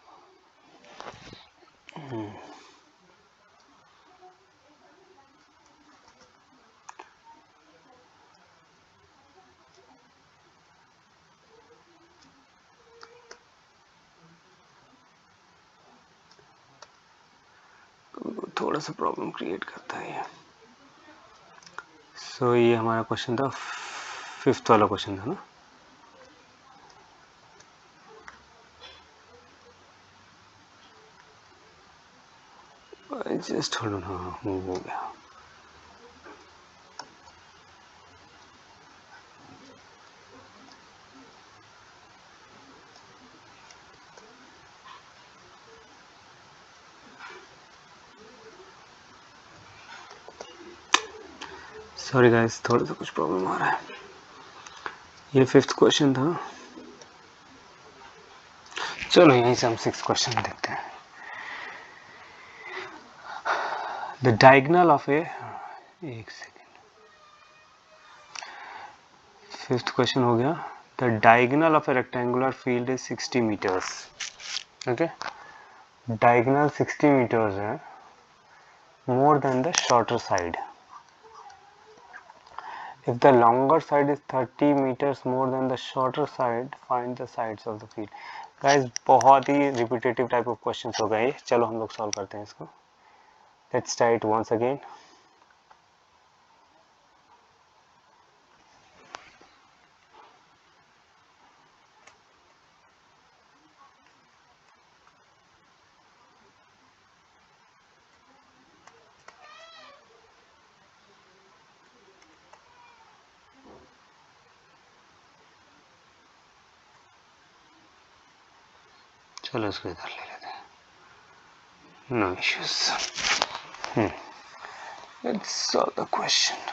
थोड़ा सा प्रॉब्लम क्रिएट करता है ये. सो ये हमारा क्वेश्चन था, 5th वाला क्वेश्चन था ना. जस्ट होल्ड ऑन, हाँ मूव हो गया. सॉरी गाइस, थोड़ा सा कुछ प्रॉब्लम आ रहा है। ये 5th क्वेश्चन था। चलो यहीं से हम 6th क्वेश्चन देखते हैं। द डायगोनल ऑफ ए, एक सेकेंड, 5th क्वेश्चन हो गया। The diagonal of a rectangular field is 60 meters. Okay, diagonal 60 meters है, more than the shorter side. If the longer side is 30 meters more than the shorter side, find the sides of the field. Guys, बहुत ही repetitive type of questions हो गए। चलो हम लोग solve करते हैं इसको। Let's try it once again. चलो इसको इधर ले लेते हैं, no issues. Let's solve the question.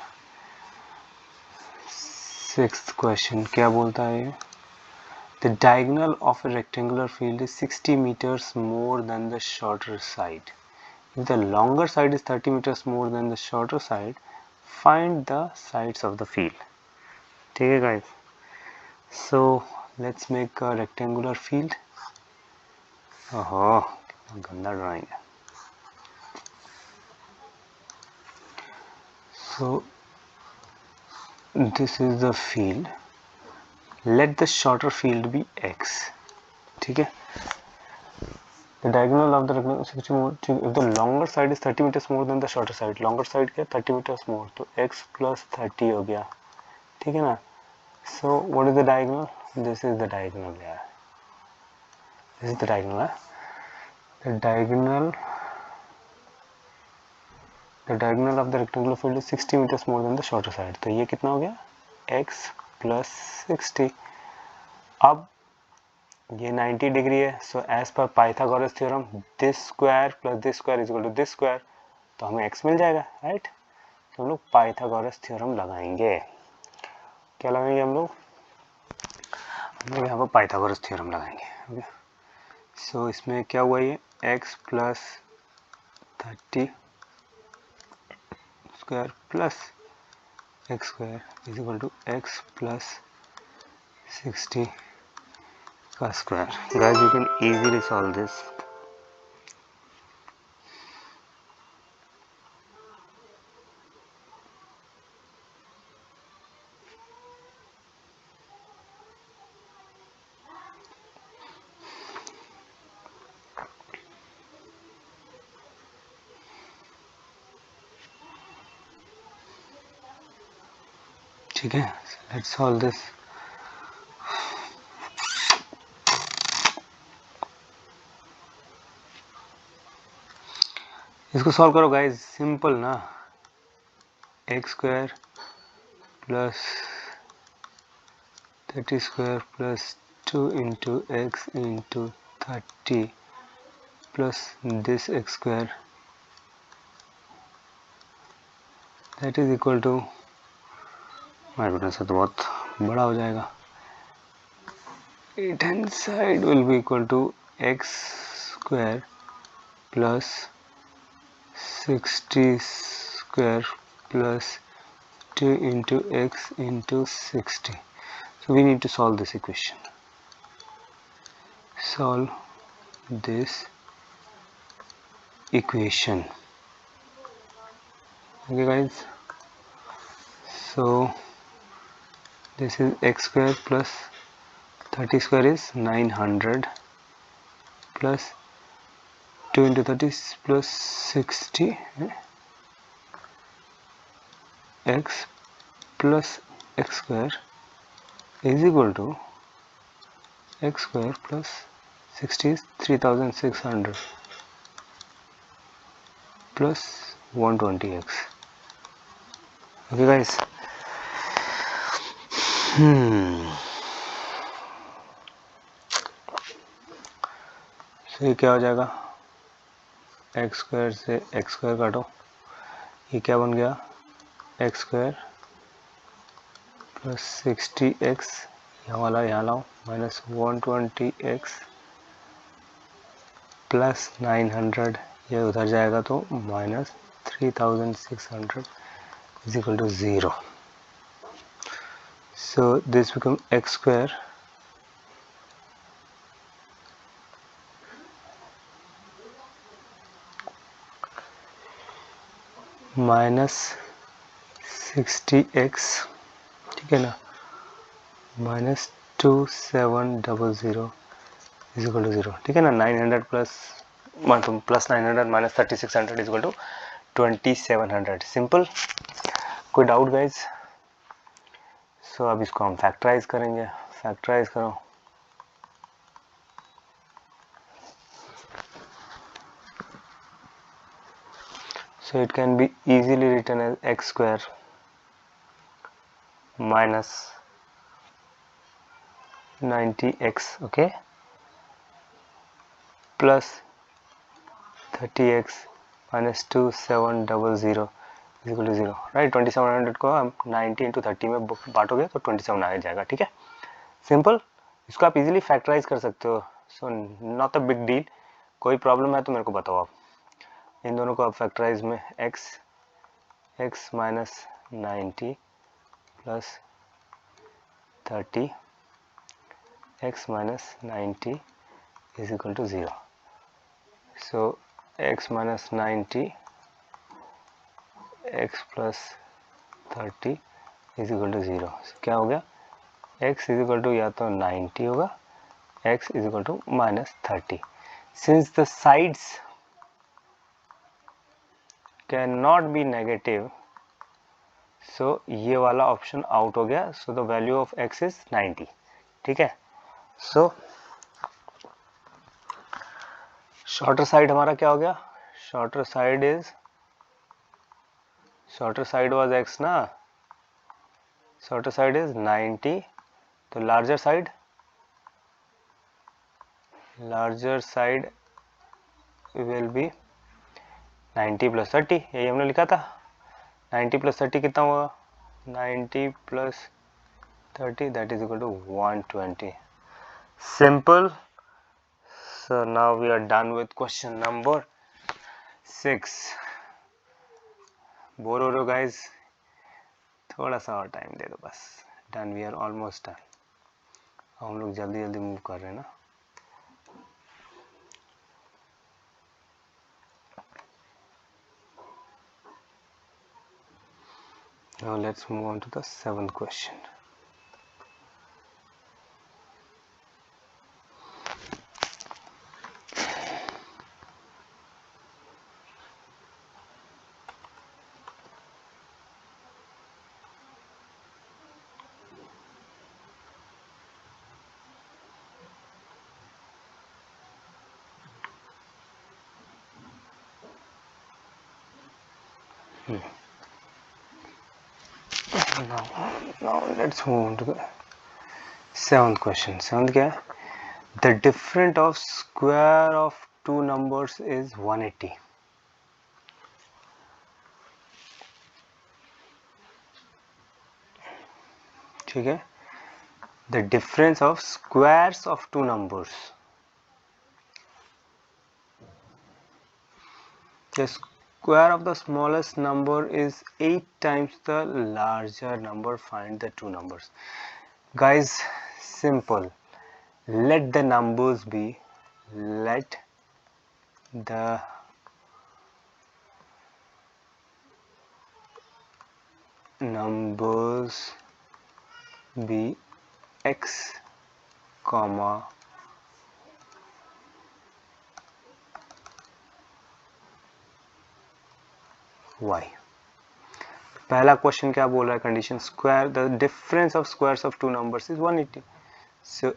6th question क्या बोलता है ये? The diagonal of a rectangular field is 60 meters more than the shorter side. If the longer side is 30 meters more than the shorter side, find the sides of the field. ठीक है guys, so let's make a rectangular field. ओहो, गंदा drawing है। So this is the field. Let the shorter field be x. ठीक है, the diagonal of the rectangle 60 more. If the longer side is 30 meters more than the shorter side, longer side क्या 30 meters more, तो x plus 30 हो गया। ठीक है ना? So what is the diagonal? This is the diagonal यार, this is the diagonal है। The diagonal of the rectangular field is 60 meters more than the shorter side. तो ये कितना हो गया? x plus 60। अब ये 90 डिग्री है, so as per Pythagoras theorem this square plus this square is equal to this square, तो हमें x मिल जाएगा, राइट। तो हम लोग पाइथागोरस थ्योरम लगाएंगे। क्या लगाएंगे हम लोग यहाँ पर पाइथागोरस थ्योरम लगाएंगे। ओके, सो इसमें क्या हुआ, ये x plus 30 square plus x square is equal to x plus 60 का square. Guys, you can easily solve this. ठीक है, लेट्स सॉल्व दिस। इसको सॉल्व करो गाइस, सिंपल ना। X square plus 30 square plus 2 into x into 30 plus this x square that is equal to, my goodness, तो बहुत बड़ा हो जाएगा। Right hand side will be equal to x square plus 60 square plus 2 into x into 60. So we need to solve this equation. Solve this equation. Okay guys, so this is x square plus 30 square is 900 plus 2 into 30 plus 60 x plus x square is equal to x square plus 60 is 3600 plus 120x. Okay guys, so ये क्या हो जाएगा, x square से x square काटो, ये क्या बन गया, एक्स स्क्वायर प्लस 60x, यहाँ वाला यहाँ लाओ, माइनस 120x प्लस 900, ये उधर जाएगा तो minus 3600 is equal to 0. So this becomes x square minus 60x, ठीक है ना, माइनस 2700 इज इक्वल टू 0, ठीक है ना. 900 plus plus 900 minus 3600 is equal to 2700. Simple. कोई डाउट गाइज? सो अब इसको हम फैक्टराइज करेंगे. फैक्टराइज करो. So it can be easily written as x square minus 90x, okay, plus 30x minus 2700 is equal to 0, right. 2700 को हम 90 into 30 में बांटोगे तो 27 आ जाएगा, ठीक है. सिंपल. इसको आप इजीली फैक्टराइज कर सकते हो. So not a big deal. कोई प्रॉब्लम है तो मेरे को बताओ आप. इन दोनों को आप फैक्टराइज में x minus 90 plus 30 x minus 90 is equal to 0. So x minus 90 x plus 30 is equal to 0. क्या हो गया? x इज इक्वल टू या तो 90 होगा, x is equal to minus 30. Since the sides can not be negative, so ये वाला option out हो गया. So the value of x is 90, ठीक है. सो शॉर्टर साइड हमारा क्या हो गया? शॉर्टर साइड वाज x ना. Shorter side is 90. तो larger side will B 90 plus 30. यही हमने लिखा था. 90 प्लस 30 कितना हुआ? 90 plus 30 that is equal to 120. Simple. So now we are done with question number 6. Bore हो रहे हो गाइज? थोड़ा सा और टाइम दे दो बस. Done. We are almost done. हम लोग जल्दी जल्दी मूव कर रहे हैं ना. Now let's move on to the 7th question. Now let's move on to the 7th question. 7th क्या है? The difference of square of two numbers is 180. ठीक है. The difference of squares of two numbers. The square of the smallest number is 8 times the larger number. Find the two numbers. Guys, simple. Let the numbers be x comma y. पहला question क्या बोल रहा है? Condition square the difference of squares of two numbers is 180. So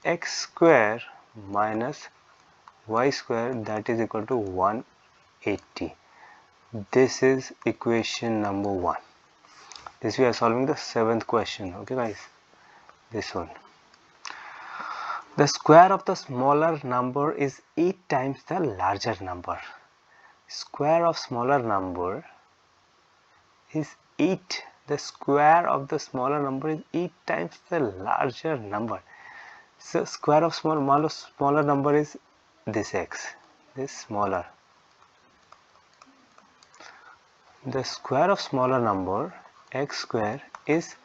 x square minus y square that is equal to 180. This is equation number 1. This we are solving the 7th question. Okay guys, this one. The square of the smaller number is 8 times the larger number. Square of smaller number is 8. the square of the smaller number is 8 times the larger number. So square of smaller number is this x, this smaller. The square of smaller number x square is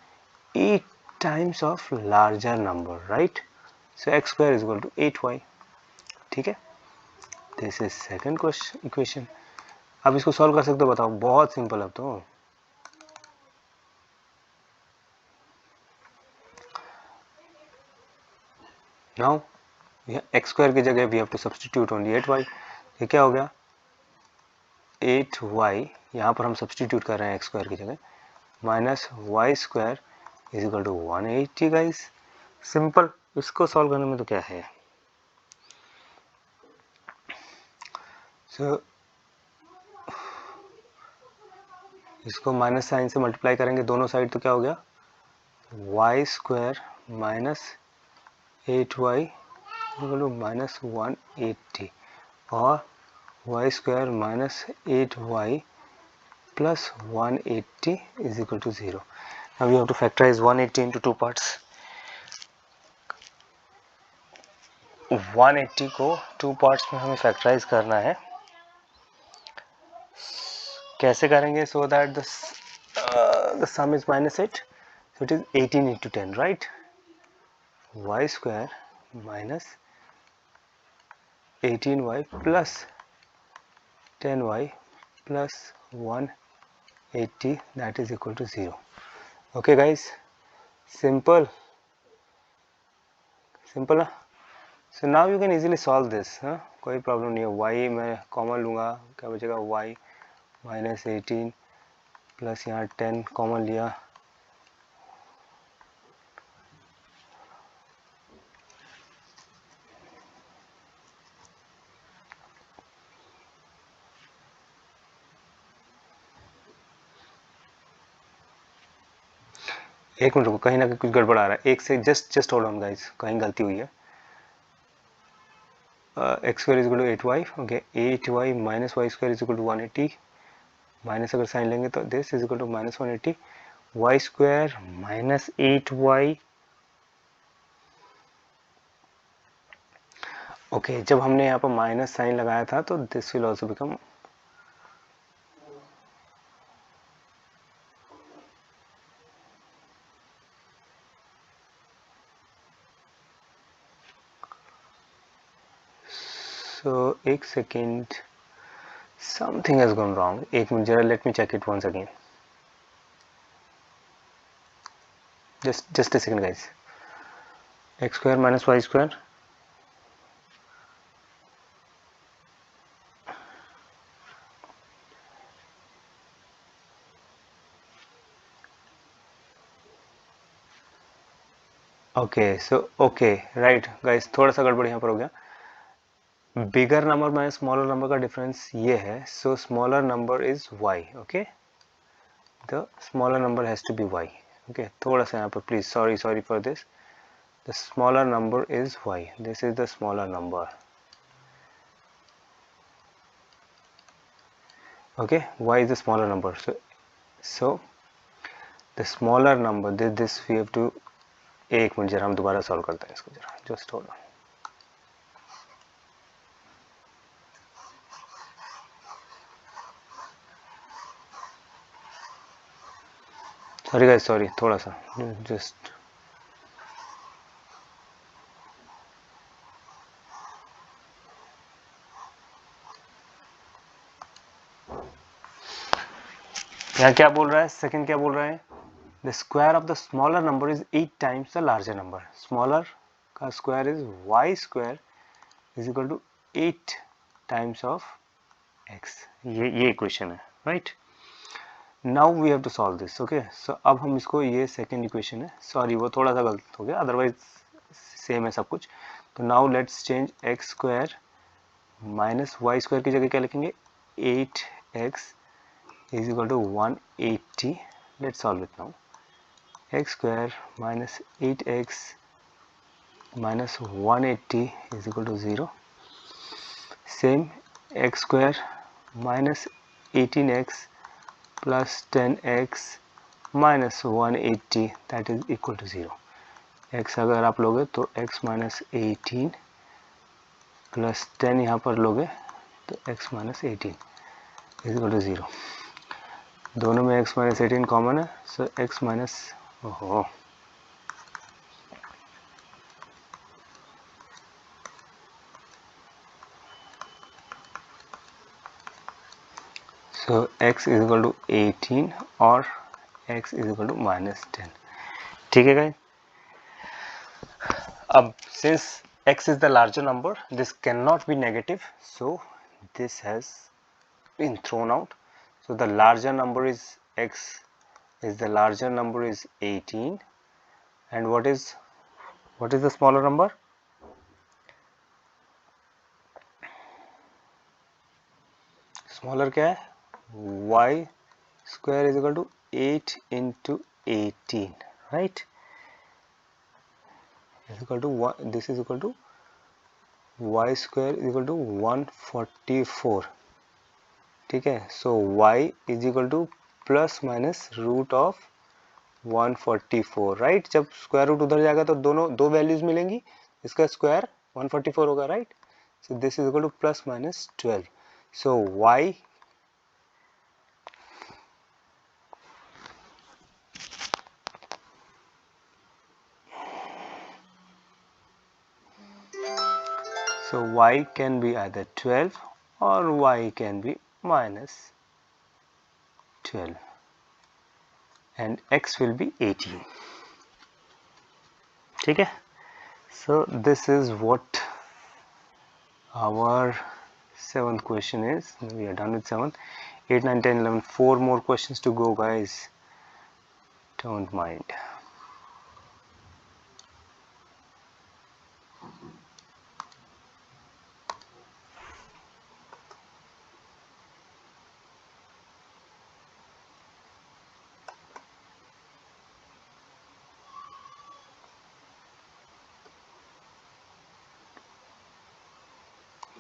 8 times of larger number, right? So x square is equal to 8y. ठीक है, this is second question equation. अब इसको solve कर सकते हो, बताओ, बहुत simple है. तो नाउ एक्स स्क्वायर की जगह we have to substitute only 8y. ये क्या हो गया, 8y, यहाँ पर हम सब्स्टिट्यूट कर रहे हैं एक्स स्क्वायर की जगह, minus y square is equal to 180 guys. Simple. इसको सॉल्व करने में तो क्या है. सो इसको माइनस साइन से मल्टीप्लाई करेंगे दोनों साइड, तो क्या हो गया, y square minus 8y equal to minus 180 और y square minus 8y plus 180 is equal to 0. Now we have to factorize 180 into two parts. 180 को टू पार्ट्स में हमें फैक्टराइज करना है. कैसे करेंगे, so that the sum is minus 8, so it is 18 into 10, right? Y square minus 18y plus 10y plus 180, that is equal to 0. Okay guys, simple ना. So now you can easily solve this. कोई problem नहीं है. y मैं common लूँगा, क्या बचेगा, y minus 18 plus यहाँ 10 common लिया, एक मिनट रुको, कहीं ना कहीं कुछ गड़बड़ आ रहा है. एक से जस्ट होल्ड ऑन गाइस, कहीं गलती हुई है. X square is equal to 8y. Okay, 8y minus y square is equal to 180. Minus अगर साइन लेंगे तो this is equal to minus 180. Y square minus 8y. Okay, जब हमने यहाँ पर माइनस साइन लगाया था तो this will also become so एक second, something has gone wrong. एक मिनट जरा, let me check it once again. Just a second guys. X square minus y square. Okay, so okay, right guys, थोड़ा सा गड़बड़ यहाँ पर हो गया. Bigger number minus smaller number का डिफरेंस ये है. So smaller number is y. Okay, the smaller number has to be y. Okay, थोड़ा सा यहाँ पर please, sorry for this. The smaller number is y. This is the smaller number. Okay, y is the smaller number. So the smaller number, this we have to. एक मिनट जरा, हम दोबारा solve करते हैं इसको, जरा just hold on. Sorry guys, sorry, थोड़ा सा जस्ट. यहाँ क्या बोल रहा है, सेकंड क्या बोल रहा है, the square of the smaller number is 8 times the larger number. Smaller का square is y square is equal to 8 times of x. ये इक्वेशन है, right. Now we have to solve this. Okay, so अब हम इसको, ये second equation है, sorry वो थोड़ा सा गलत हो गया, अदरवाइज सेम है सब कुछ. तो now let's change x square minus y square की जगह क्या लिखेंगे, 8x is equal to 180. let's solve it now. X square minus 8x minus 180 is equal to 0. Same, x square minus 18x plus 10x minus 180 that is equal to 0। x अगर आप लोगे तो x minus 18 plus 10 यहाँ पर लोगे तो x minus 18 is equal to 0। दोनों में x माइनस 18 कॉमन है, सो x माइनस ओहो so x is equal to 18 और x is equal to minus 10। ठीक है गाइस, अब since x is the larger number this cannot be negative, so this has been thrown out, so the larger number is x is the larger number is 18 and what is the smaller number? Smaller क्या है? y square is equal to 8 into 18, right? Is equal to this is equal to y square is equal to 144। ठीक है, so y is equal to plus minus root of 144, right? जब square root उधर जाएगा तो दोनों दो values मिलेंगी, इसका स्क्वायर 144 होगा, right? So this is equal to plus minus 12, so y so y can be either 12 or y can be minus 12 and x will be 18। ठीक है, so this is what our 7th question is. We are done with 7th, 8, 9, 10, 11, 4 more questions to go guys, don't mind।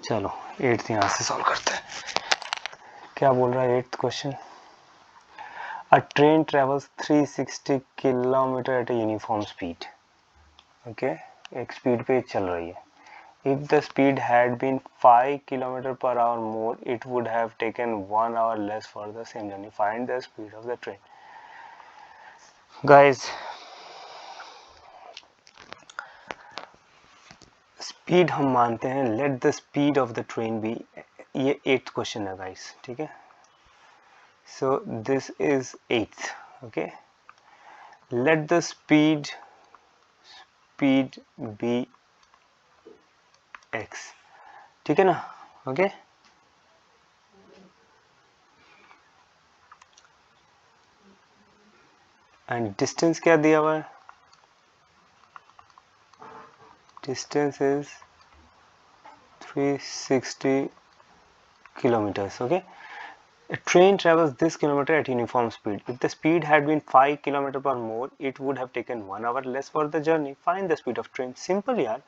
चलो 8th यहाँ से solve करते हैं। क्या बोल रहा है 8th question? A train travels 360 kilometre at a uniform speed। Okay, एक स्पीड पे चल रही है। If the speed had been 5 km per hour more, it would have taken 1 hour less for the same journey. Find the speed of the train. Guys, speed हम मानते हैं, let the speed of the train be, ये 8th question है guys, ठीक है? So this is 8th, okay? Let the speed be x, ठीक है ना? ओके, एंड डिस्टेंस क्या दिया हुआ है? Distance is 360 kilometers, okay? A train travels this kilometer at uniform speed. If the speed had been 5 km per more, it would have taken 1 hour less for the journey. Find the speed of train. Simple यार।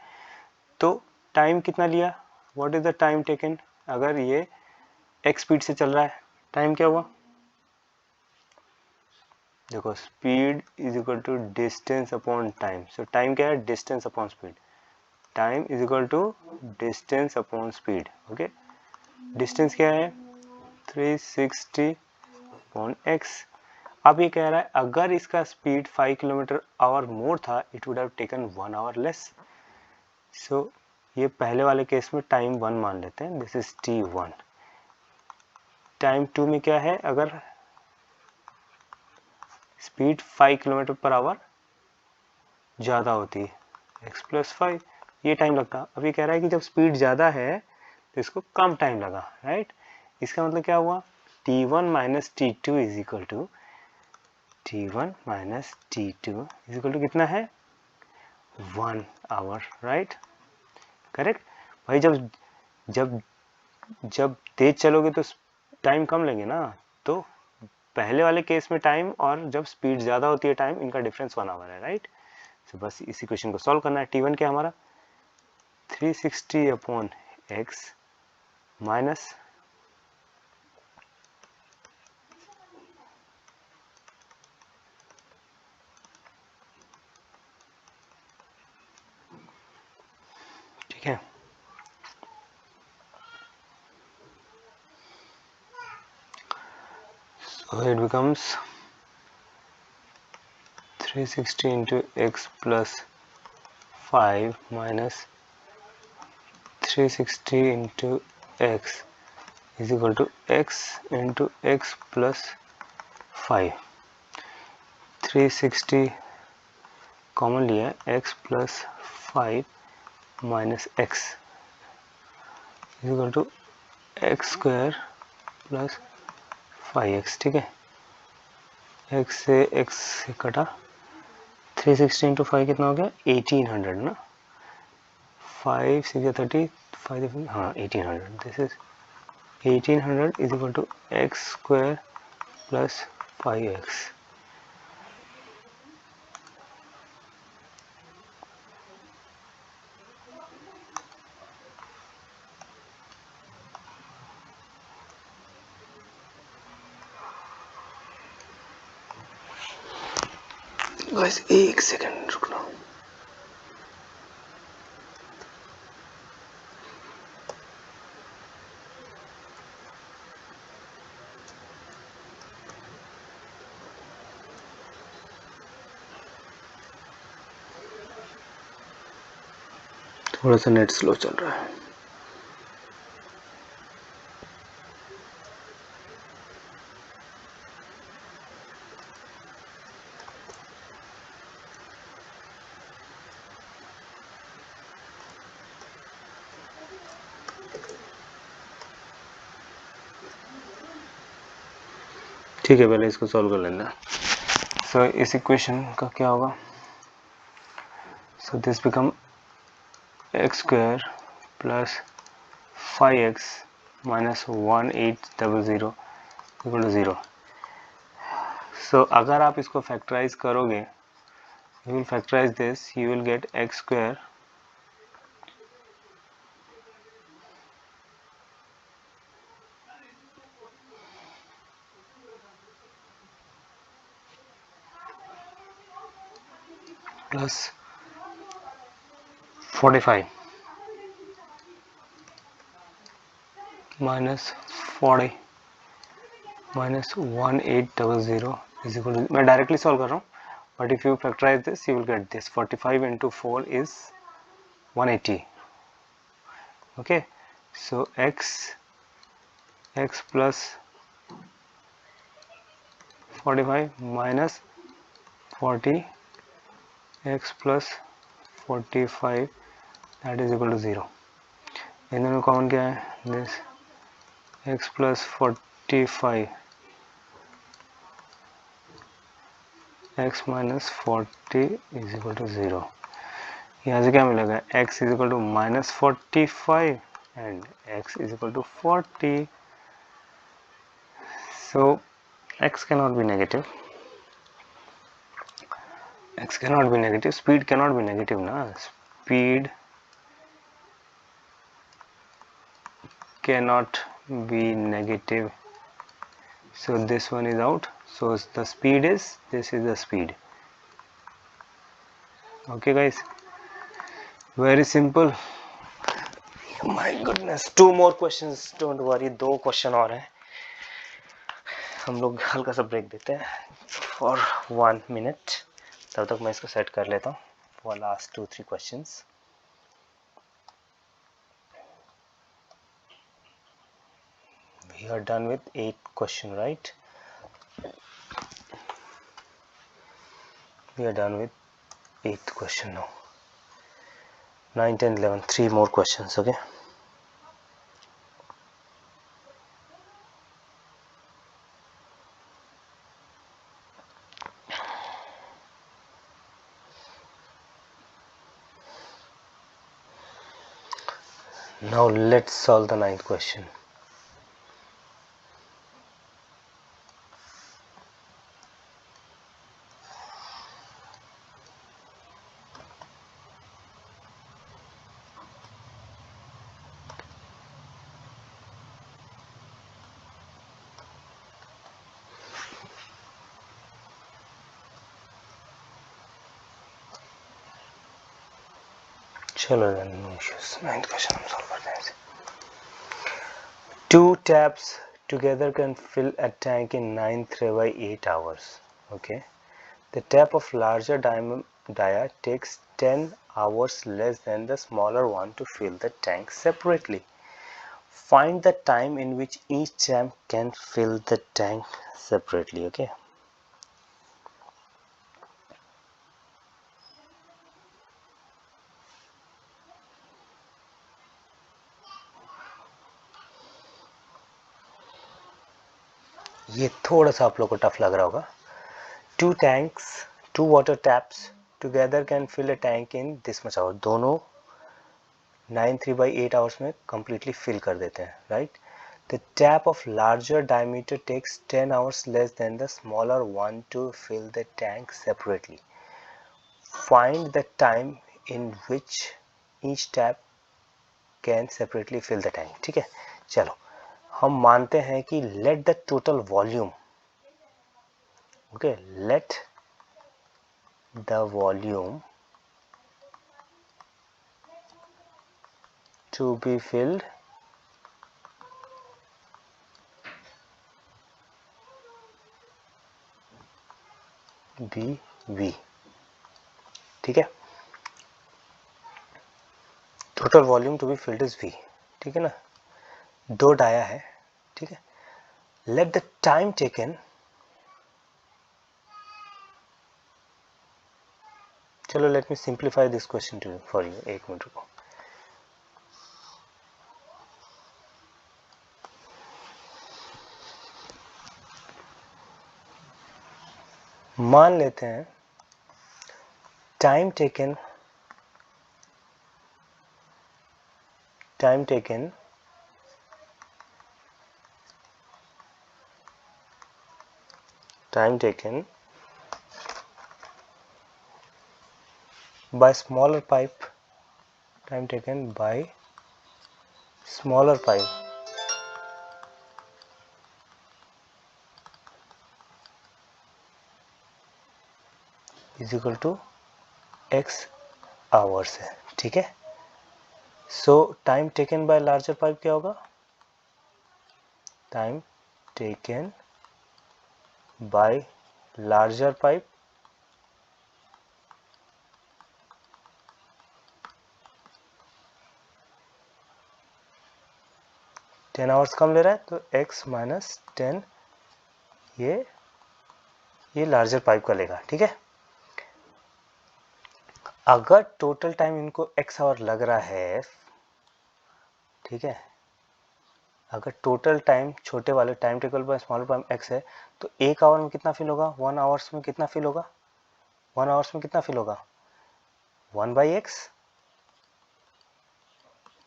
तो time कितना लिया? What is the time taken? अगर ये x speed से चल रहा है, टाइम क्या हुआ? देखो, speed is equal to distance upon time, so time क्या है? Distance upon speed. Time is equal to distance upon speed, okay? Distance क्या है? 360 अपॉन x। अब ये कह रहा है अगर इसका स्पीड 5 किलोमीटर आवर मोर था, it would have taken 1 hour less. So ये पहले वाले केस में टाइम 1 मान लेते हैं, दिस इज t1। टाइम 2 में क्या है? अगर स्पीड 5 किलोमीटर पर आवर ज़्यादा होती है, x प्लस 5, ये टाइम लगता। अब ये कह रहा है कि जब स्पीड ज़्यादा है तो इसको कम टाइम लगा, राइट? इसका मतलब क्या हुआ? t1 minus t2 is equal to t1 minus t2 is equal to कितना है? 1 आवर, राइट? करेक्ट भाई। जब जब जब तेज चलोगे तो टाइम कम लेंगे ना, तो पहले वाले केस में टाइम और जब स्पीड ज़्यादा होती है टाइम, इनका डिफरेंस 1 आवर है, राइट? तो बस इसी क्वेश्चन को सॉल्व करना है। t1 क्या हमारा? 360 upon x minus So it becomes 360 into x plus 5 minus 360 into x is equal to x into x plus 5. 360 common लिया x plus 5 minus x is equal to x square plus 5x. ठीक है, x से x से कटा, 360 into 5 कितना हो गया 1800 ना, 5 6 30 5 हाँ 1800. This is 1800 is equal to x square plus 5x. बस एक सेकंड रुकना. थोड़ा सा नेट स्लो चल रहा है. ठीक है, पहले इसको सॉल्व कर लेना. सो इस इक्वेशन का क्या होगा? So this become x square plus 5x minus 1800 equal to 0. So अगर आप इसको फैक्टराइज करोगे, you will factorize this, you will get x square plus 45 minus 40 minus 1800 is equal to, मैं डायरेक्टली सॉल्व कर रहा हूँ, but if you factorize this you will get this. 45 into 4 is 180. Okay, so x plus 45 minus 40 x plus 45 that is equal to 0. इन दोनों common क्या है? This x plus 45 x minus 40 is equal to 0. यहाँ से क्या मिलेगा? x is equal to minus 45 and x is equal to 40. So x cannot be negative. X cannot be negative, speed cannot be negative na, speed cannot be negative, so this one is out. So the speed is, this is the speed. Okay guys, very simple. My goodness, 2 more questions, don't worry, 2 question और हैं. हम लोग हल्का सा break देते हैं for 1 minute. तब तक मैं इसको सेट कर लेता हूँ for last 2-3 questions. We are done with 8 question, right? We are done with 8th question now. 9, 10, 11, 3 more questions, okay? Now let's solve the 9th question. चलो then, no issues. 9th question हम solve करते हैं. 2 taps together can fill a tank in 9 3 by 8 hours. Okay, the tap of larger dia takes 10 hours less than the smaller one to fill the tank separately. Find the time in which each tap can fill the tank separately. Okay, ये थोड़ा सा आप लोग को tough लग रहा होगा. Two water taps together can fill a tank in this much hour. दोनों 9 3 by 8 hours में completely fill कर देते हैं, right? The tap of larger diameter takes 10 hours less than the smaller one to fill the tank separately. Find the time in which each tap can separately fill the tank. ठीक है, चलो हम मानते हैं कि let the total volume, okay, let the volume to be filled be V. ठीक है, total volume to be filled is V. ठीक है ना, दो डाया है. ठीक है, लेट द टाइम टेकन, चलो let me simplify this question too for you. एक मिनट रुको. मान लेते हैं time taken by smaller pipe, time taken by smaller pipe is equal to x hours है. ठीक है, so time taken by larger pipe क्या होगा? Time taken by larger pipe ten hours कम ले रहा है तो x माइनस 10 ये लार्जर पाइप का लेगा. ठीक है, अगर टोटल टाइम इनको x आवर लग रहा है, ठीक है, अगर टोटल टाइम छोटे वाले टाइम टेबल पर स्मॉलर पाइप x है तो एक आवर में कितना फिल होगा? 1 आवर्स में कितना फिल होगा? 1 आवर्स में कितना फिल होगा? 1 बाई एक्स.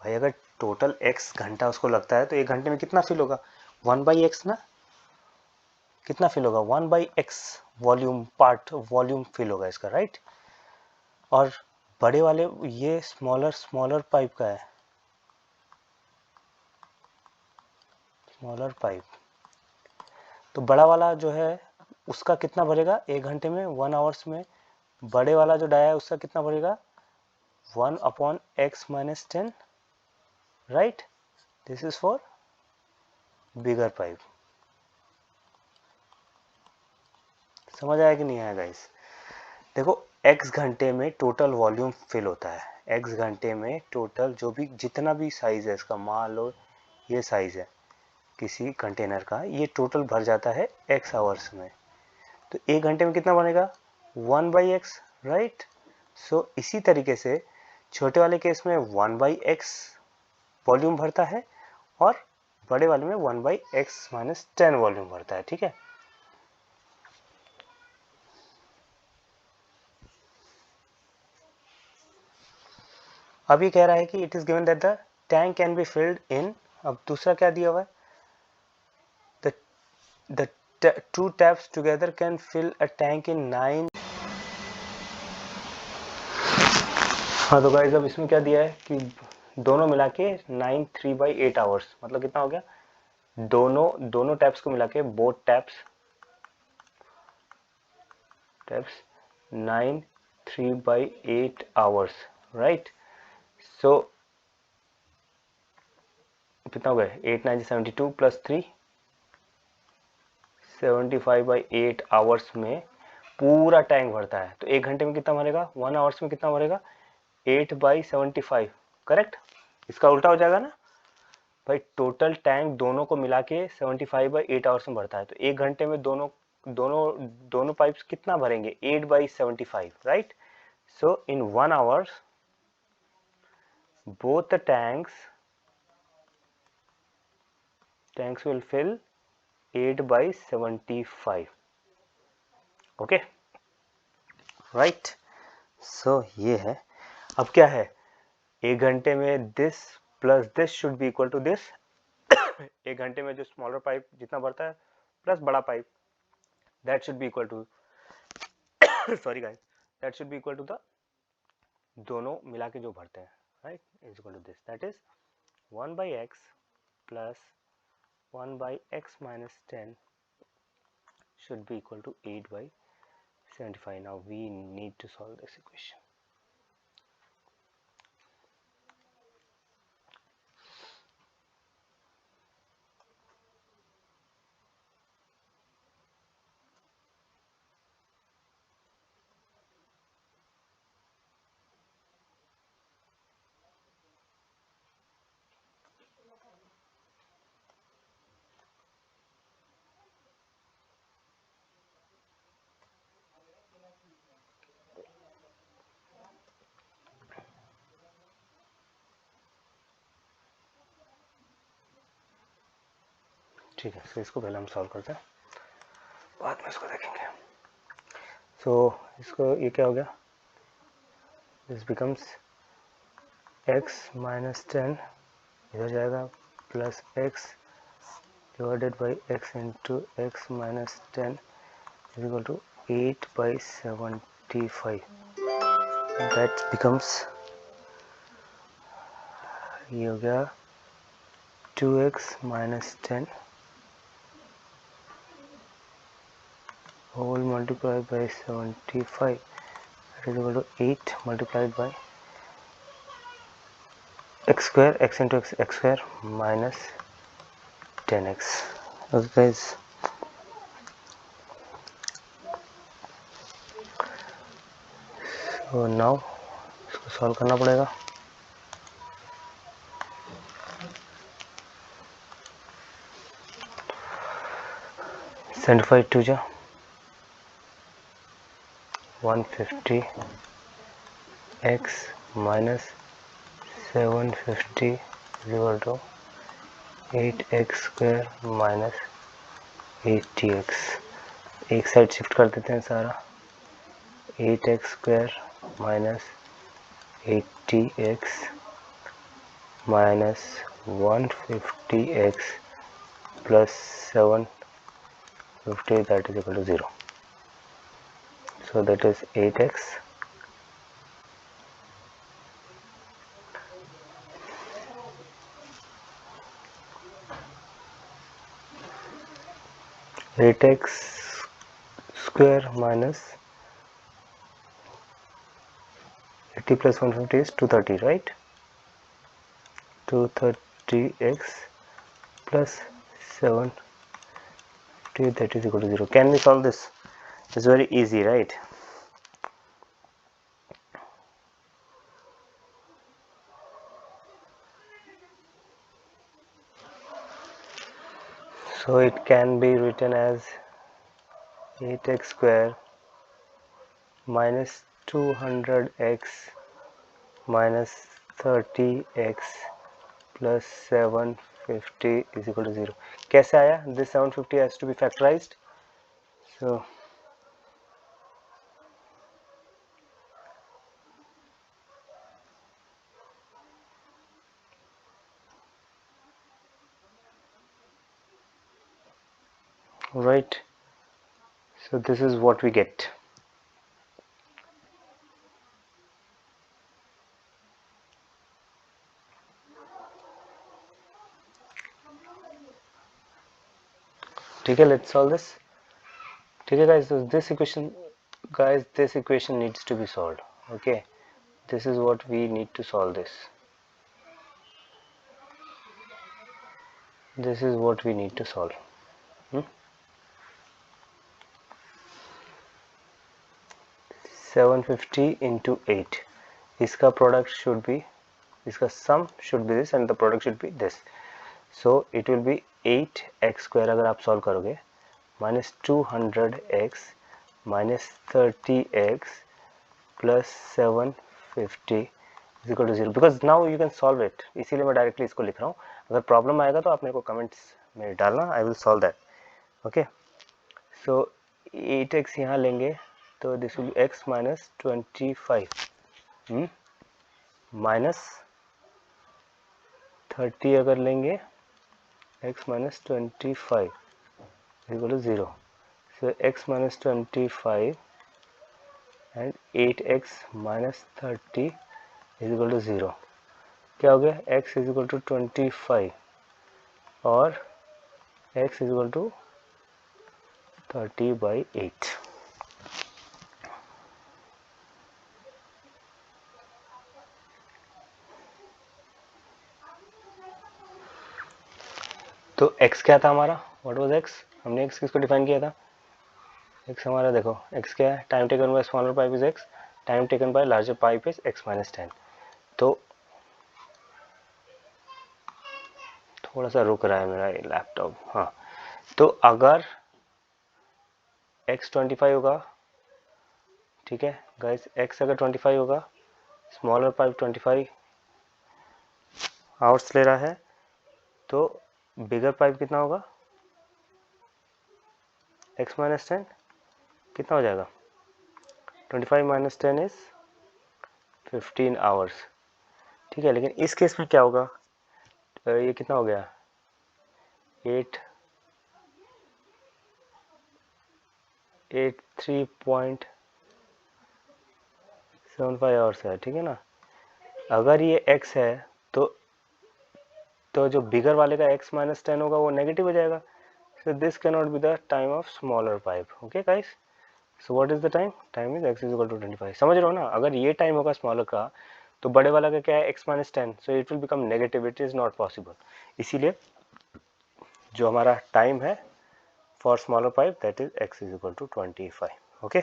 भाई अगर टोटल x घंटा उसको लगता है तो एक घंटे में कितना फिल होगा? 1 बाई एक्स ना. कितना फिल होगा? 1 बाई एक्स वॉल्यूम फिल होगा इसका, राइट. और बड़े वाले ये स्मॉलर पाइप का है, स्मॉलर पाइप. तो बड़ा वाला जो है उसका कितना भरेगा एक घंटे में? 1 आवर्स में. बड़े वाला जो डाया है उसका कितना भरेगा? 1 upon x minus 10, right. This is for bigger pipe. समझ आया कि नहीं आया गाइस? देखो x घंटे में टोटल वॉल्यूम फिल होता है. x घंटे में टोटल जो भी जितना भी साइज है इसका, मान लो ये साइज है किसी कंटेनर का, ये टोटल भर जाता है x आवर्स में. तो एक घंटे में कितना बनेगा? 1 बाई एक्स, राइट. सो इसी तरीके से छोटे वाले केस में 1 बाई एक्स वॉल्यूम भरता है और बड़े वाले में 1 बाई एक्स माइनस 10 वॉल्यूम भरता है. ठीक है, अब ये कह रहा है कि it is given that the tank can be filled in, अब दूसरा क्या दिया हुआ है? The two taps together can fill a tank in 9. हाँ तो गाइस अब इसमें क्या दिया है कि दोनों मिला के 9 3 बाई 8 आवर्स, मतलब कितना हो गया? दोनों टैप्स को मिला के, both taps 9 3 by 8 hours, right. So कितना हो गया? 8 9 72 प्लस 3 75/8 आवर्स में पूरा टैंक भरता है, तो 1 घंटे में कितना भरेगा, 1 आवर्स में कितना भरेगा, 8/75, करेक्ट। इसका उल्टा हो जाएगा ना भाई, टोटल टैंक दोनों को मिला के 75/8 आवर्स में भरता है, तो 1 घंटे में दोनों दोनों दोनों पाइप्स कितना भरेंगे, 8/75, right. So in 1 hours both the tanks will fill 8/75, okay, right। so ये है, अब क्या है, 1 घंटे में this plus this should be equal to this. 1 घंटे में जो स्मॉलर पाइप जितना भरता है प्लस बड़ा pipe, that should be equal to sorry guys, that should be equal to the दोनों मिला के जो भरते हैं, right, is equal to this, that is 1/x plus 1/x minus 10 should be equal to 8/75. Now we need to solve this equation. ठीक है, तो इसको पहले हम सॉल्व करते हैं, बाद में इसको देखेंगे। सो इसको ये क्या हो गया, दिस बिकम्स x minus 10 इधर जाएगा plus x divided by x into x minus 10 is equal to 8/75, that becomes, ये हो गया 2x minus 10 whole multiplied by 75, that is equal to 8 multiplied by x square, x into x square minus 10x. Okay guys, so now इसको solve करना पड़ेगा। Seventy 2 जा 150 x minus 750 is equal to 8x square minus 80x। एक side shift कर देते हैं सारा, 8x square minus 80x minus 150x plus 750, that is equal to 0. So that is 8x square minus 80 plus 150 is 230, right? 230x plus 750, that is equal to 0. Can we solve this? It's very easy, right? So it can be written as 8x square minus 200x minus 30x plus 750 is equal to 0. कैसे आया? This 750 has to be factorized. So right, so this is what we get. ठीक है, let's solve this. ठीक है guys, so this equation needs to be solved. Okay, this is what we need to solve this. This is what we need to solve. 750 into 8. इसका product should be, इसका sum should be this and the product should be this. So it will be 8x square अगर आप solve करोगे minus 200x minus 30x plus 750 is equal to 0 because now you can solve it. इसीलिए मैं directly इसको लिख रहा हूँ. अगर प्रॉब्लम आएगा तो आप मेरे को कमेंट्स में डालना. I will solve that. Okay, so 8x यहाँ लेंगे तो this will be x minus 25 minus 30 अगर लेंगे x minus 25 equal to 0. So x minus 25 and 8x minus 30 is equal to 0. क्या हो गया? x इज इक्वल टू 25 और x इज इक्वल टू 30/8. तो x क्या था हमारा? What was x? हमने x किसको डिफाइन किया था? x हमारा देखो x क्या है? Time taken bye smaller pipe is x, time taken by larger pipe is x minus 10. तो थोड़ा सा रुक रहा है मेरा लैपटॉप. हाँ, तो अगर x 25 होगा, ठीक है गाइस, x अगर 25 होगा, स्मॉलर पाइप 25 आवर्स ले रहा है, तो बिगर पाइप कितना होगा? x माइनस 10 कितना हो जाएगा? 25 माइनस 10 इज 15 आवर्स. ठीक है, लेकिन इस केस में क्या होगा? ये कितना हो गया? 83.75 आवर्स है. ठीक है ना. अगर ये x है तो जो बिगर वाले का x माइनस 10 होगा वो नेगेटिव हो जाएगा. So this can not be the time of smaller pipe. Okay guys, so what is the time? Time is x is equal to 25. समझ रहे हो ना. अगर ये टाइम होगा स्मॉलर का तो बड़े वाला का क्या है? x minus 10. So it will become negative. It is not possible. इसीलिए जो हमारा टाइम है for smaller pipe that is x is equal to 25. Okay,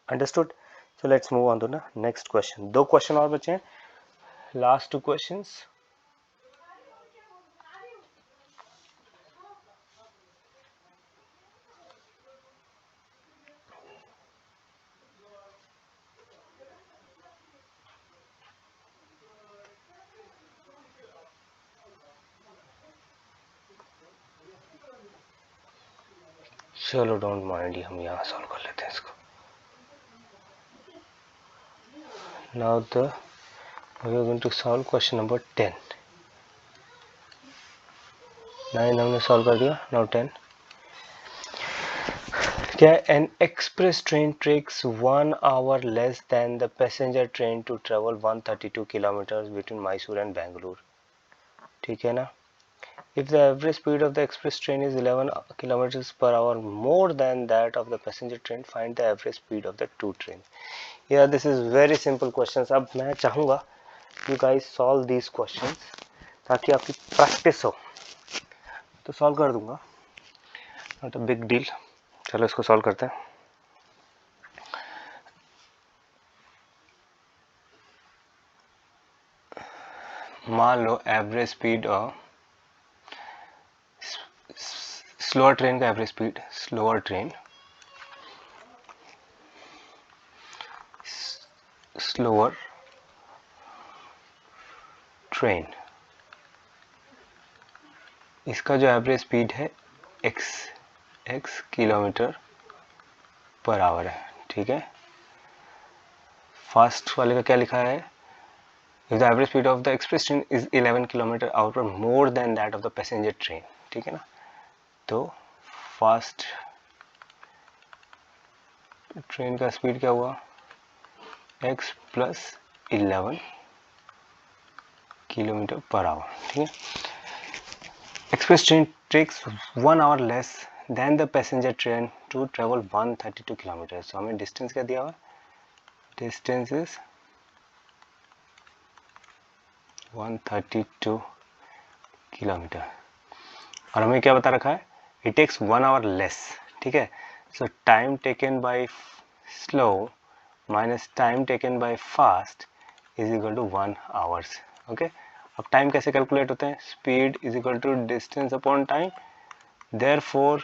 understood. So let's move on to the next question. 2 question और बचे हैं, last 2 questions. चलो don't mind, हम यहाँ सॉल्व कर लेते हैं इसको. Now we are going to solve question number 10. 9 हमने सॉल्व कर दिया. नाउ 10. क्या? An express train takes 1 hour less than the passenger train to travel 132 kilometre between Mysore and Bengaluru. ठीक है ना. If the average speed of the express train is 11 kilometers per hour more than that of the passenger train, find the average speed of the two trains. Yeah, this is very simple questions. अब मैं चाहूँगा you guys solve these questions ताकि आपकी practice हो. तो solve कर दूंगा, not a big deal. चलो इसको सॉल्व करते हैं. मान लो average speed of slower train का average speed, slower train, slower train, इसका जो एवरेज स्पीड है x किलोमीटर पर आवर है. ठीक है. फास्ट वाले का क्या लिखा है? If the average speed of the express train is 11 kilometre hour per more than that of the passenger train. ठीक है ना. तो फास्ट ट्रेन का स्पीड क्या हुआ? x plus 11 kilometre per hour. ठीक है. Express train takes 1 hour less than the passenger train to travel 132 kilometre. So हमें डिस्टेंस क्या दिया हुआ? डिस्टेंस इज 132 किलोमीटर और हमें क्या बता रखा है? It takes 1 hour less. ठीक है. So time taken by slow minus time taken by fast is equal to 1 hours. Okay, अब टाइम कैसे कैलकुलेट होते हैं? Speed is equal to distance upon time. therefore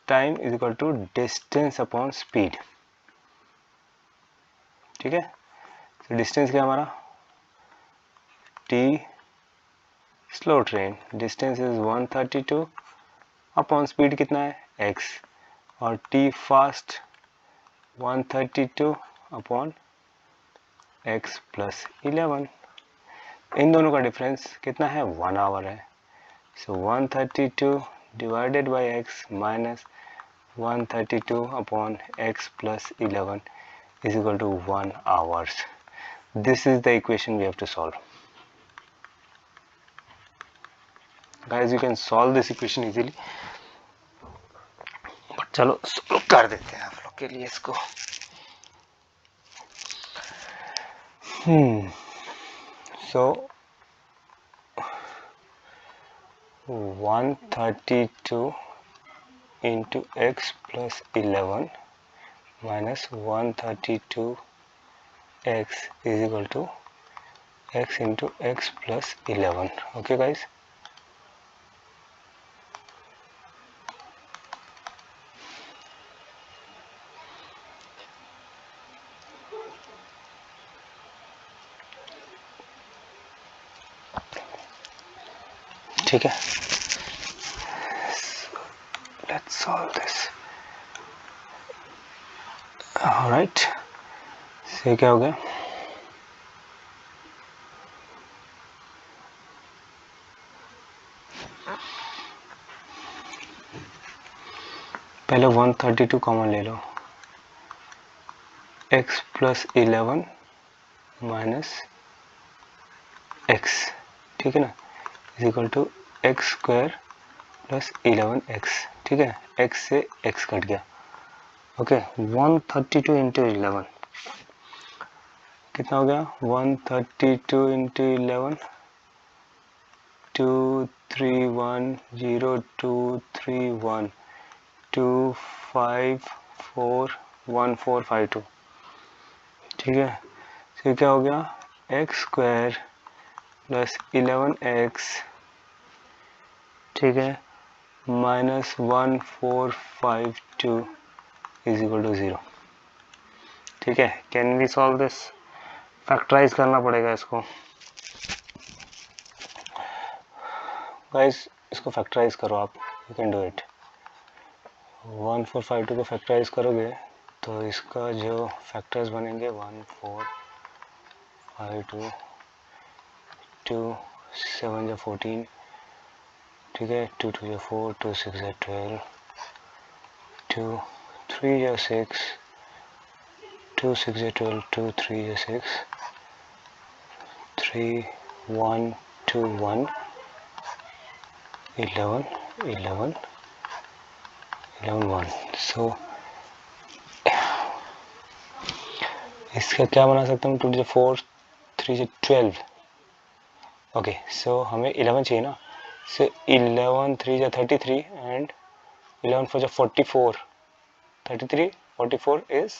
time is equal to distance upon speed. ठीक है, तो distance क्या हमारा? t slow train distance is 132 upon speed कितना है? x. और t fast 132 upon x plus 11. इन दोनों का डिफरेंस कितना है? 1 आवर है. सो 132 divided by x minus 132 upon x plus 11 is equal to 1 hours. This is the equation we have to solve. Guys, you can solve this equation easily. But चलो solve कर देते हैं आप लोग के लिए इसको. So 132 into x plus 11 minus 132 x is equal to x into x plus 11. Okay guys, ठीक है. Let's solve this. Alright, so क्या हो गया? पहले 132 कॉमन ले लो. x प्लस 11 माइनस x, ठीक है ना, is equal to x square plus 11x. ठीक है, x से x कट गया. ओके, 132 इंटू 11 कितना हो गया? 132 इंटू 11 2310231 2541452. ठीक है, तो क्या हो गया? एक्स स्क्वायर प्लस 11x, ठीक है, माइनस 1452 इज इक्वल टू 0. ठीक है, can we solve this? Factorise करना पड़ेगा इसको. गाइस, इसको फैक्टराइज करो आप, यू कैन डू इट. 1452 को फैक्टराइज करोगे तो इसका जो फैक्टर्स बनेंगे 1452 2 7 या 14, ठीक है, 2 2 या 4 2 6 या 12 2 3 या 6 2 6 या 12 2 3 या 6 3 1 2 1 11 11 11 1. सो इसका क्या बना सकता हूँ? 2 से 4 3 से 12. ओके, सो हमें 11 चाहिए ना. सो 11 3 जा 33 एंड 11 4 जा 44. 33 44 is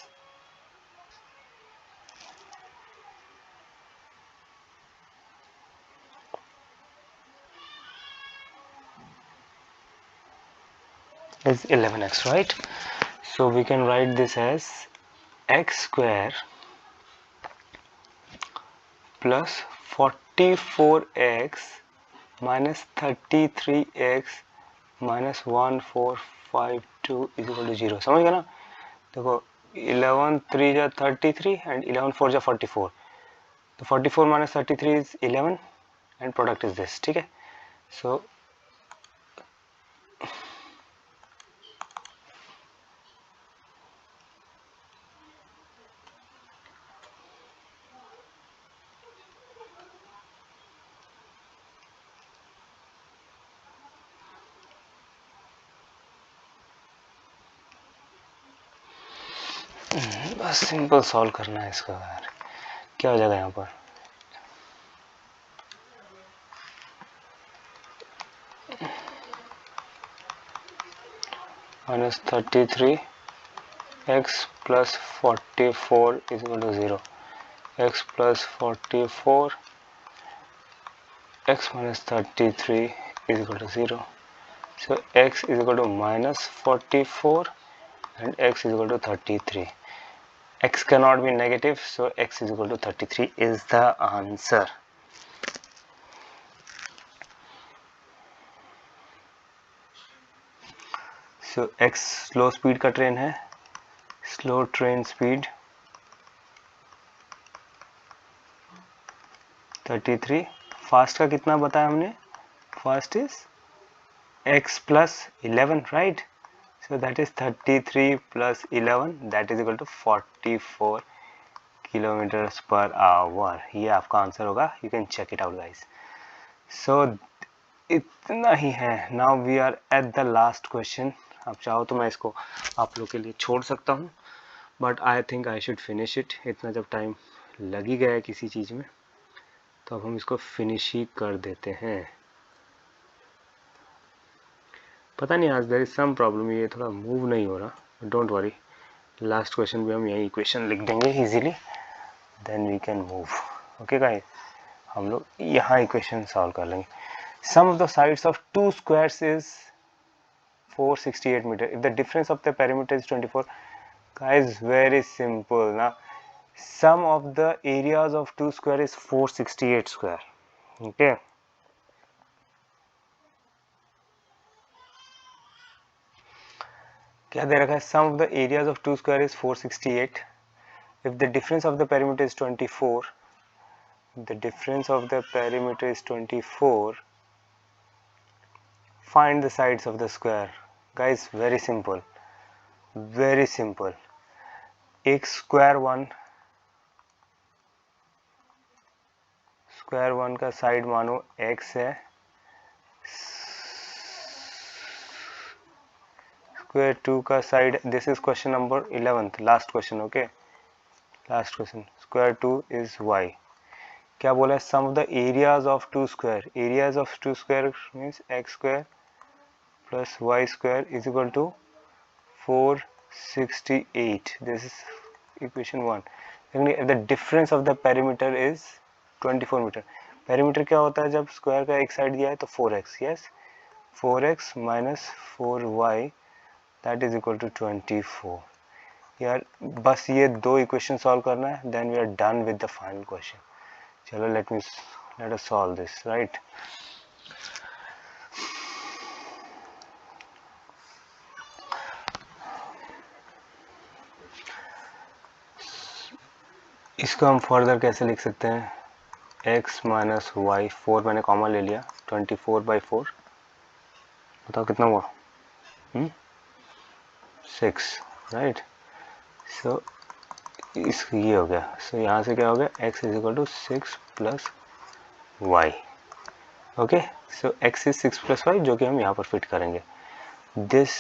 is 11x, right? So we can write this as x square plus 44x minus 33x minus 1452 is equal to 0. समझ गया ना? देखो 11 3 जा 33 and 11 4 जा 44. तो 44 minus 33 is 11 and product is this. ठीक है, so बस सिंपल सॉल्व करना है इसका. यार क्या हो जाएगा यहाँ पर? -33 x plus 44 is equal to 0. X plus 44, x minus 33 is equal to 0. So x is equal to minus 44 and x is equal to 33. X cannot be negative, so x is equal to 33 is the answer. So x slow speed का train है, slow train speed 33. Fast का कितना बताया हमने? Fast is x plus 11, right? So that is 33 plus 11, that is equal to 44 kilometers per hour. ये आपका answer होगा. You can check it out, guys. So इतना ही है. Now we are at the last question. आप चाहो तो मैं इसको आप लोग के लिए छोड़ सकता हूँ, but I think I should finish it. इतना जब टाइम लग ही गया है किसी चीज़ में, तो अब हम इसको फिनिश ही कर देते हैं. पता नहीं आज देयर इज सम प्रॉब्लम, ये थोड़ा मूव नहीं हो रहा. डोंट वरी, लास्ट क्वेश्चन भी हम यही इक्वेशन लिख देंगे easily, then we can move. Okay guys, हम लोग यहाँ इक्वेशन सॉल्व कर लेंगे. Sum of the sides of two squares is 468 meter. If the difference of the perimeter is 24, guys, very simple. Now sum of the areas of two square is 468 square. Okay, क्या दे रखा है? sum of the areas of two square is 468. If the difference of the perimeter is 24, the difference of the perimeter is 24, find the sides of the square. Guys, very simple, very simple. एक square one का side मानो x है, square two का side, this is question number 11th, last question. Okay, last question. Square two is y. क्या बोला है? Sum of the areas of two square. Areas of two square means x square plus y square is equal to 468. This is equation 1. The difference of the perimeter is 24 meter. Perimeter क्या होता है? जब square का एक side दिया है तो 4x. yes, 4x minus 4y that is equal to 24. यार बस ये दो इक्वेशन सॉल्व करना है, then we are done with the final question. चलो let us solve this, right? इसको हम फर्दर कैसे लिख सकते हैं? x माइनस वाई, 4 मैंने कॉमन ले लिया, 24/4. बताओ कितना हुआ? 6, राइट. सो ये हो गया. सो यहाँ से क्या हो गया? x is equal to 6 plus y. Okay, so x is 6 plus y, जो कि हम यहाँ पर फिट करेंगे. This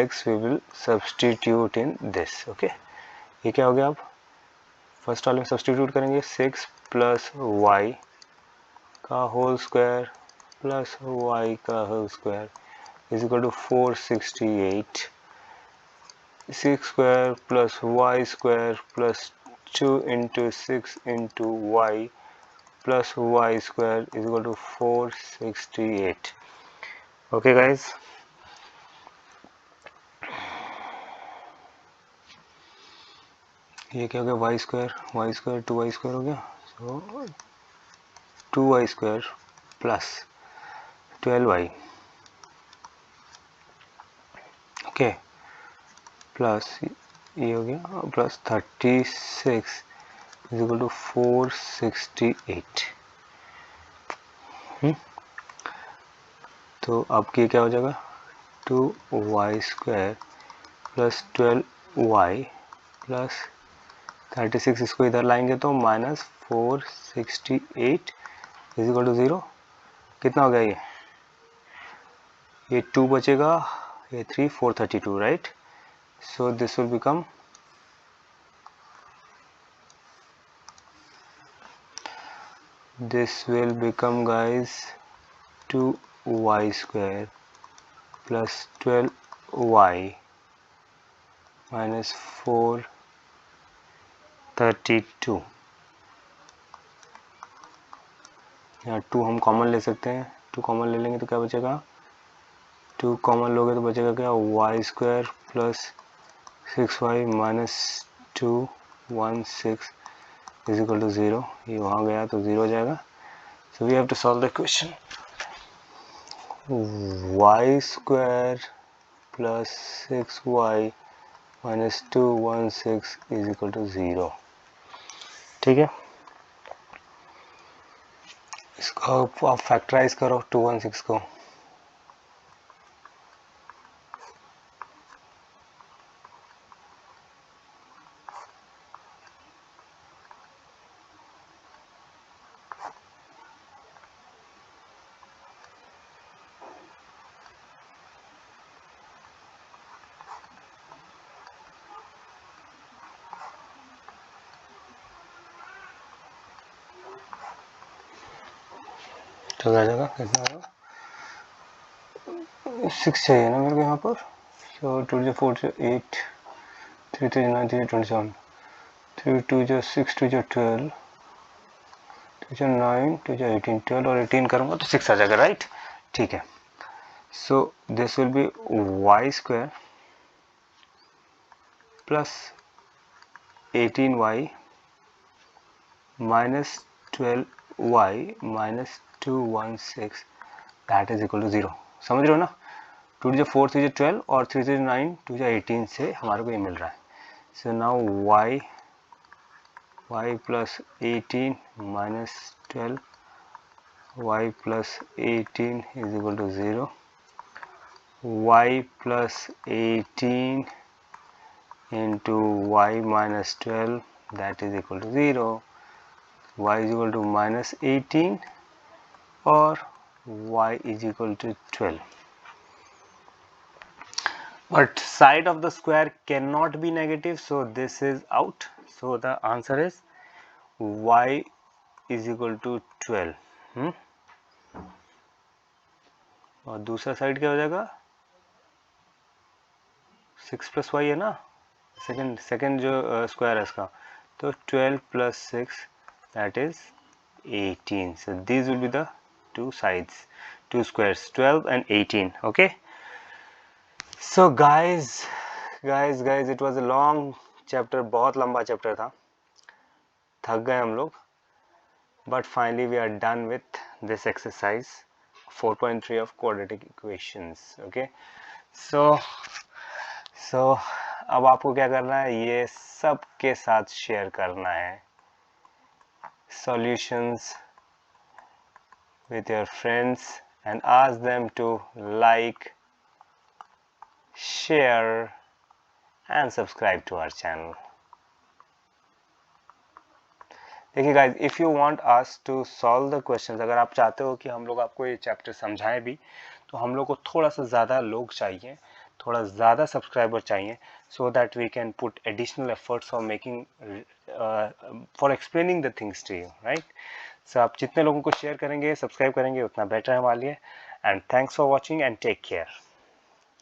x we will substitute in this. Okay, ये क्या हो गया? अब फर्स्ट वाले में सब्सटीट्यूट करेंगे. 6 प्लस वाई का होल स्क्वायर प्लस वाई का whole square is equal to 468. 6 square plus y square plus 2 into 6 into y plus y square is equal to 468. Okay guys, ये क्या हो गया? वाई स्क्वायर 2y स्क्वायर हो गया. सो 2y square plus 12y. Okay, plus ये हो गया plus 36 is equal to 468. तो अब ये क्या हो जाएगा? 2y square plus 12y plus 36, इसको इधर लाएंगे तो माइनस 468 इज इक्वल टू 0. कितना हो गया? ये 2 बचेगा, ये 3, 432, right. So this will become guys 2y square plus 12y minus 432। यहाँ 2 हम कॉमन ले सकते हैं, 2 कॉमन ले लेंगे तो क्या बचेगा, 2 कॉमन लोगे तो बचेगा क्या, y square plus 6y minus 216 is equal to 0। ये वहाँ गया तो 0 हो जाएगा। So we have to solve the question. y square plus 6y minus 216 is equal to 0। ठीक है, इसको आप फैक्टराइज करो 216 को। तो आ जाएगा, कितना आएगा, 6 चाहिए ना मेरे को यहाँ पर। सो 2 जो 4 जो 8, 3 3 9 3 27, 3 2 जो 6 2 जो 12, 2 जो 9 2 जो 18, 12 और 18 करूँगा तो 6 आ जाएगा, राइट। ठीक है, so this will be y square plus 18y minus 12y minus 216 that is equal to 0। समझ रहे हो ना, 2 जो 4 3 जो 12 और 3 3 9 2 जो 18 से हमारे को ये मिल रहा है। So now y plus 18 minus 12 y plus 18 is equal to 0, y plus 18 into y minus 12 that is equal to 0, y is equal to minus 18 or y is equal to 12. But side of the square cannot be negative, so this is out. So the answer is y is equal to 12. और दूसरा side क्या हो जाएगा, 6 plus Y है ना, second जो square है इसका, तो 12 plus 6 that is 18. So these will be the two sides, two squares, 12 and 18. Okay, so guys it was a long chapter, बहुत लंबा चैप्टर था, थक गए हम लोग, but finally we are done with this exercise 4.3 of quadratic equations. Okay, so अब आपको क्या करना है, ये सब के साथ शेयर करना है solutions with your friends and ask them to like, share and subscribe to our channel. देखिए guys, if you want us to solve the questions, अगर आप चाहते हो कि हम लोग आपको ये चैप्टर समझाएं भी, तो हम लोग को थोड़ा सा ज़्यादा लोग चाहिए, थोड़ा ज़्यादा सब्सक्राइबर चाहिए, so that we can put additional efforts for making for explaining the things to you, right? So आप जितने लोगों को शेयर करेंगे, सब्सक्राइब करेंगे, उतना बेटर है हमारे लिए। And thanks for watching and take care.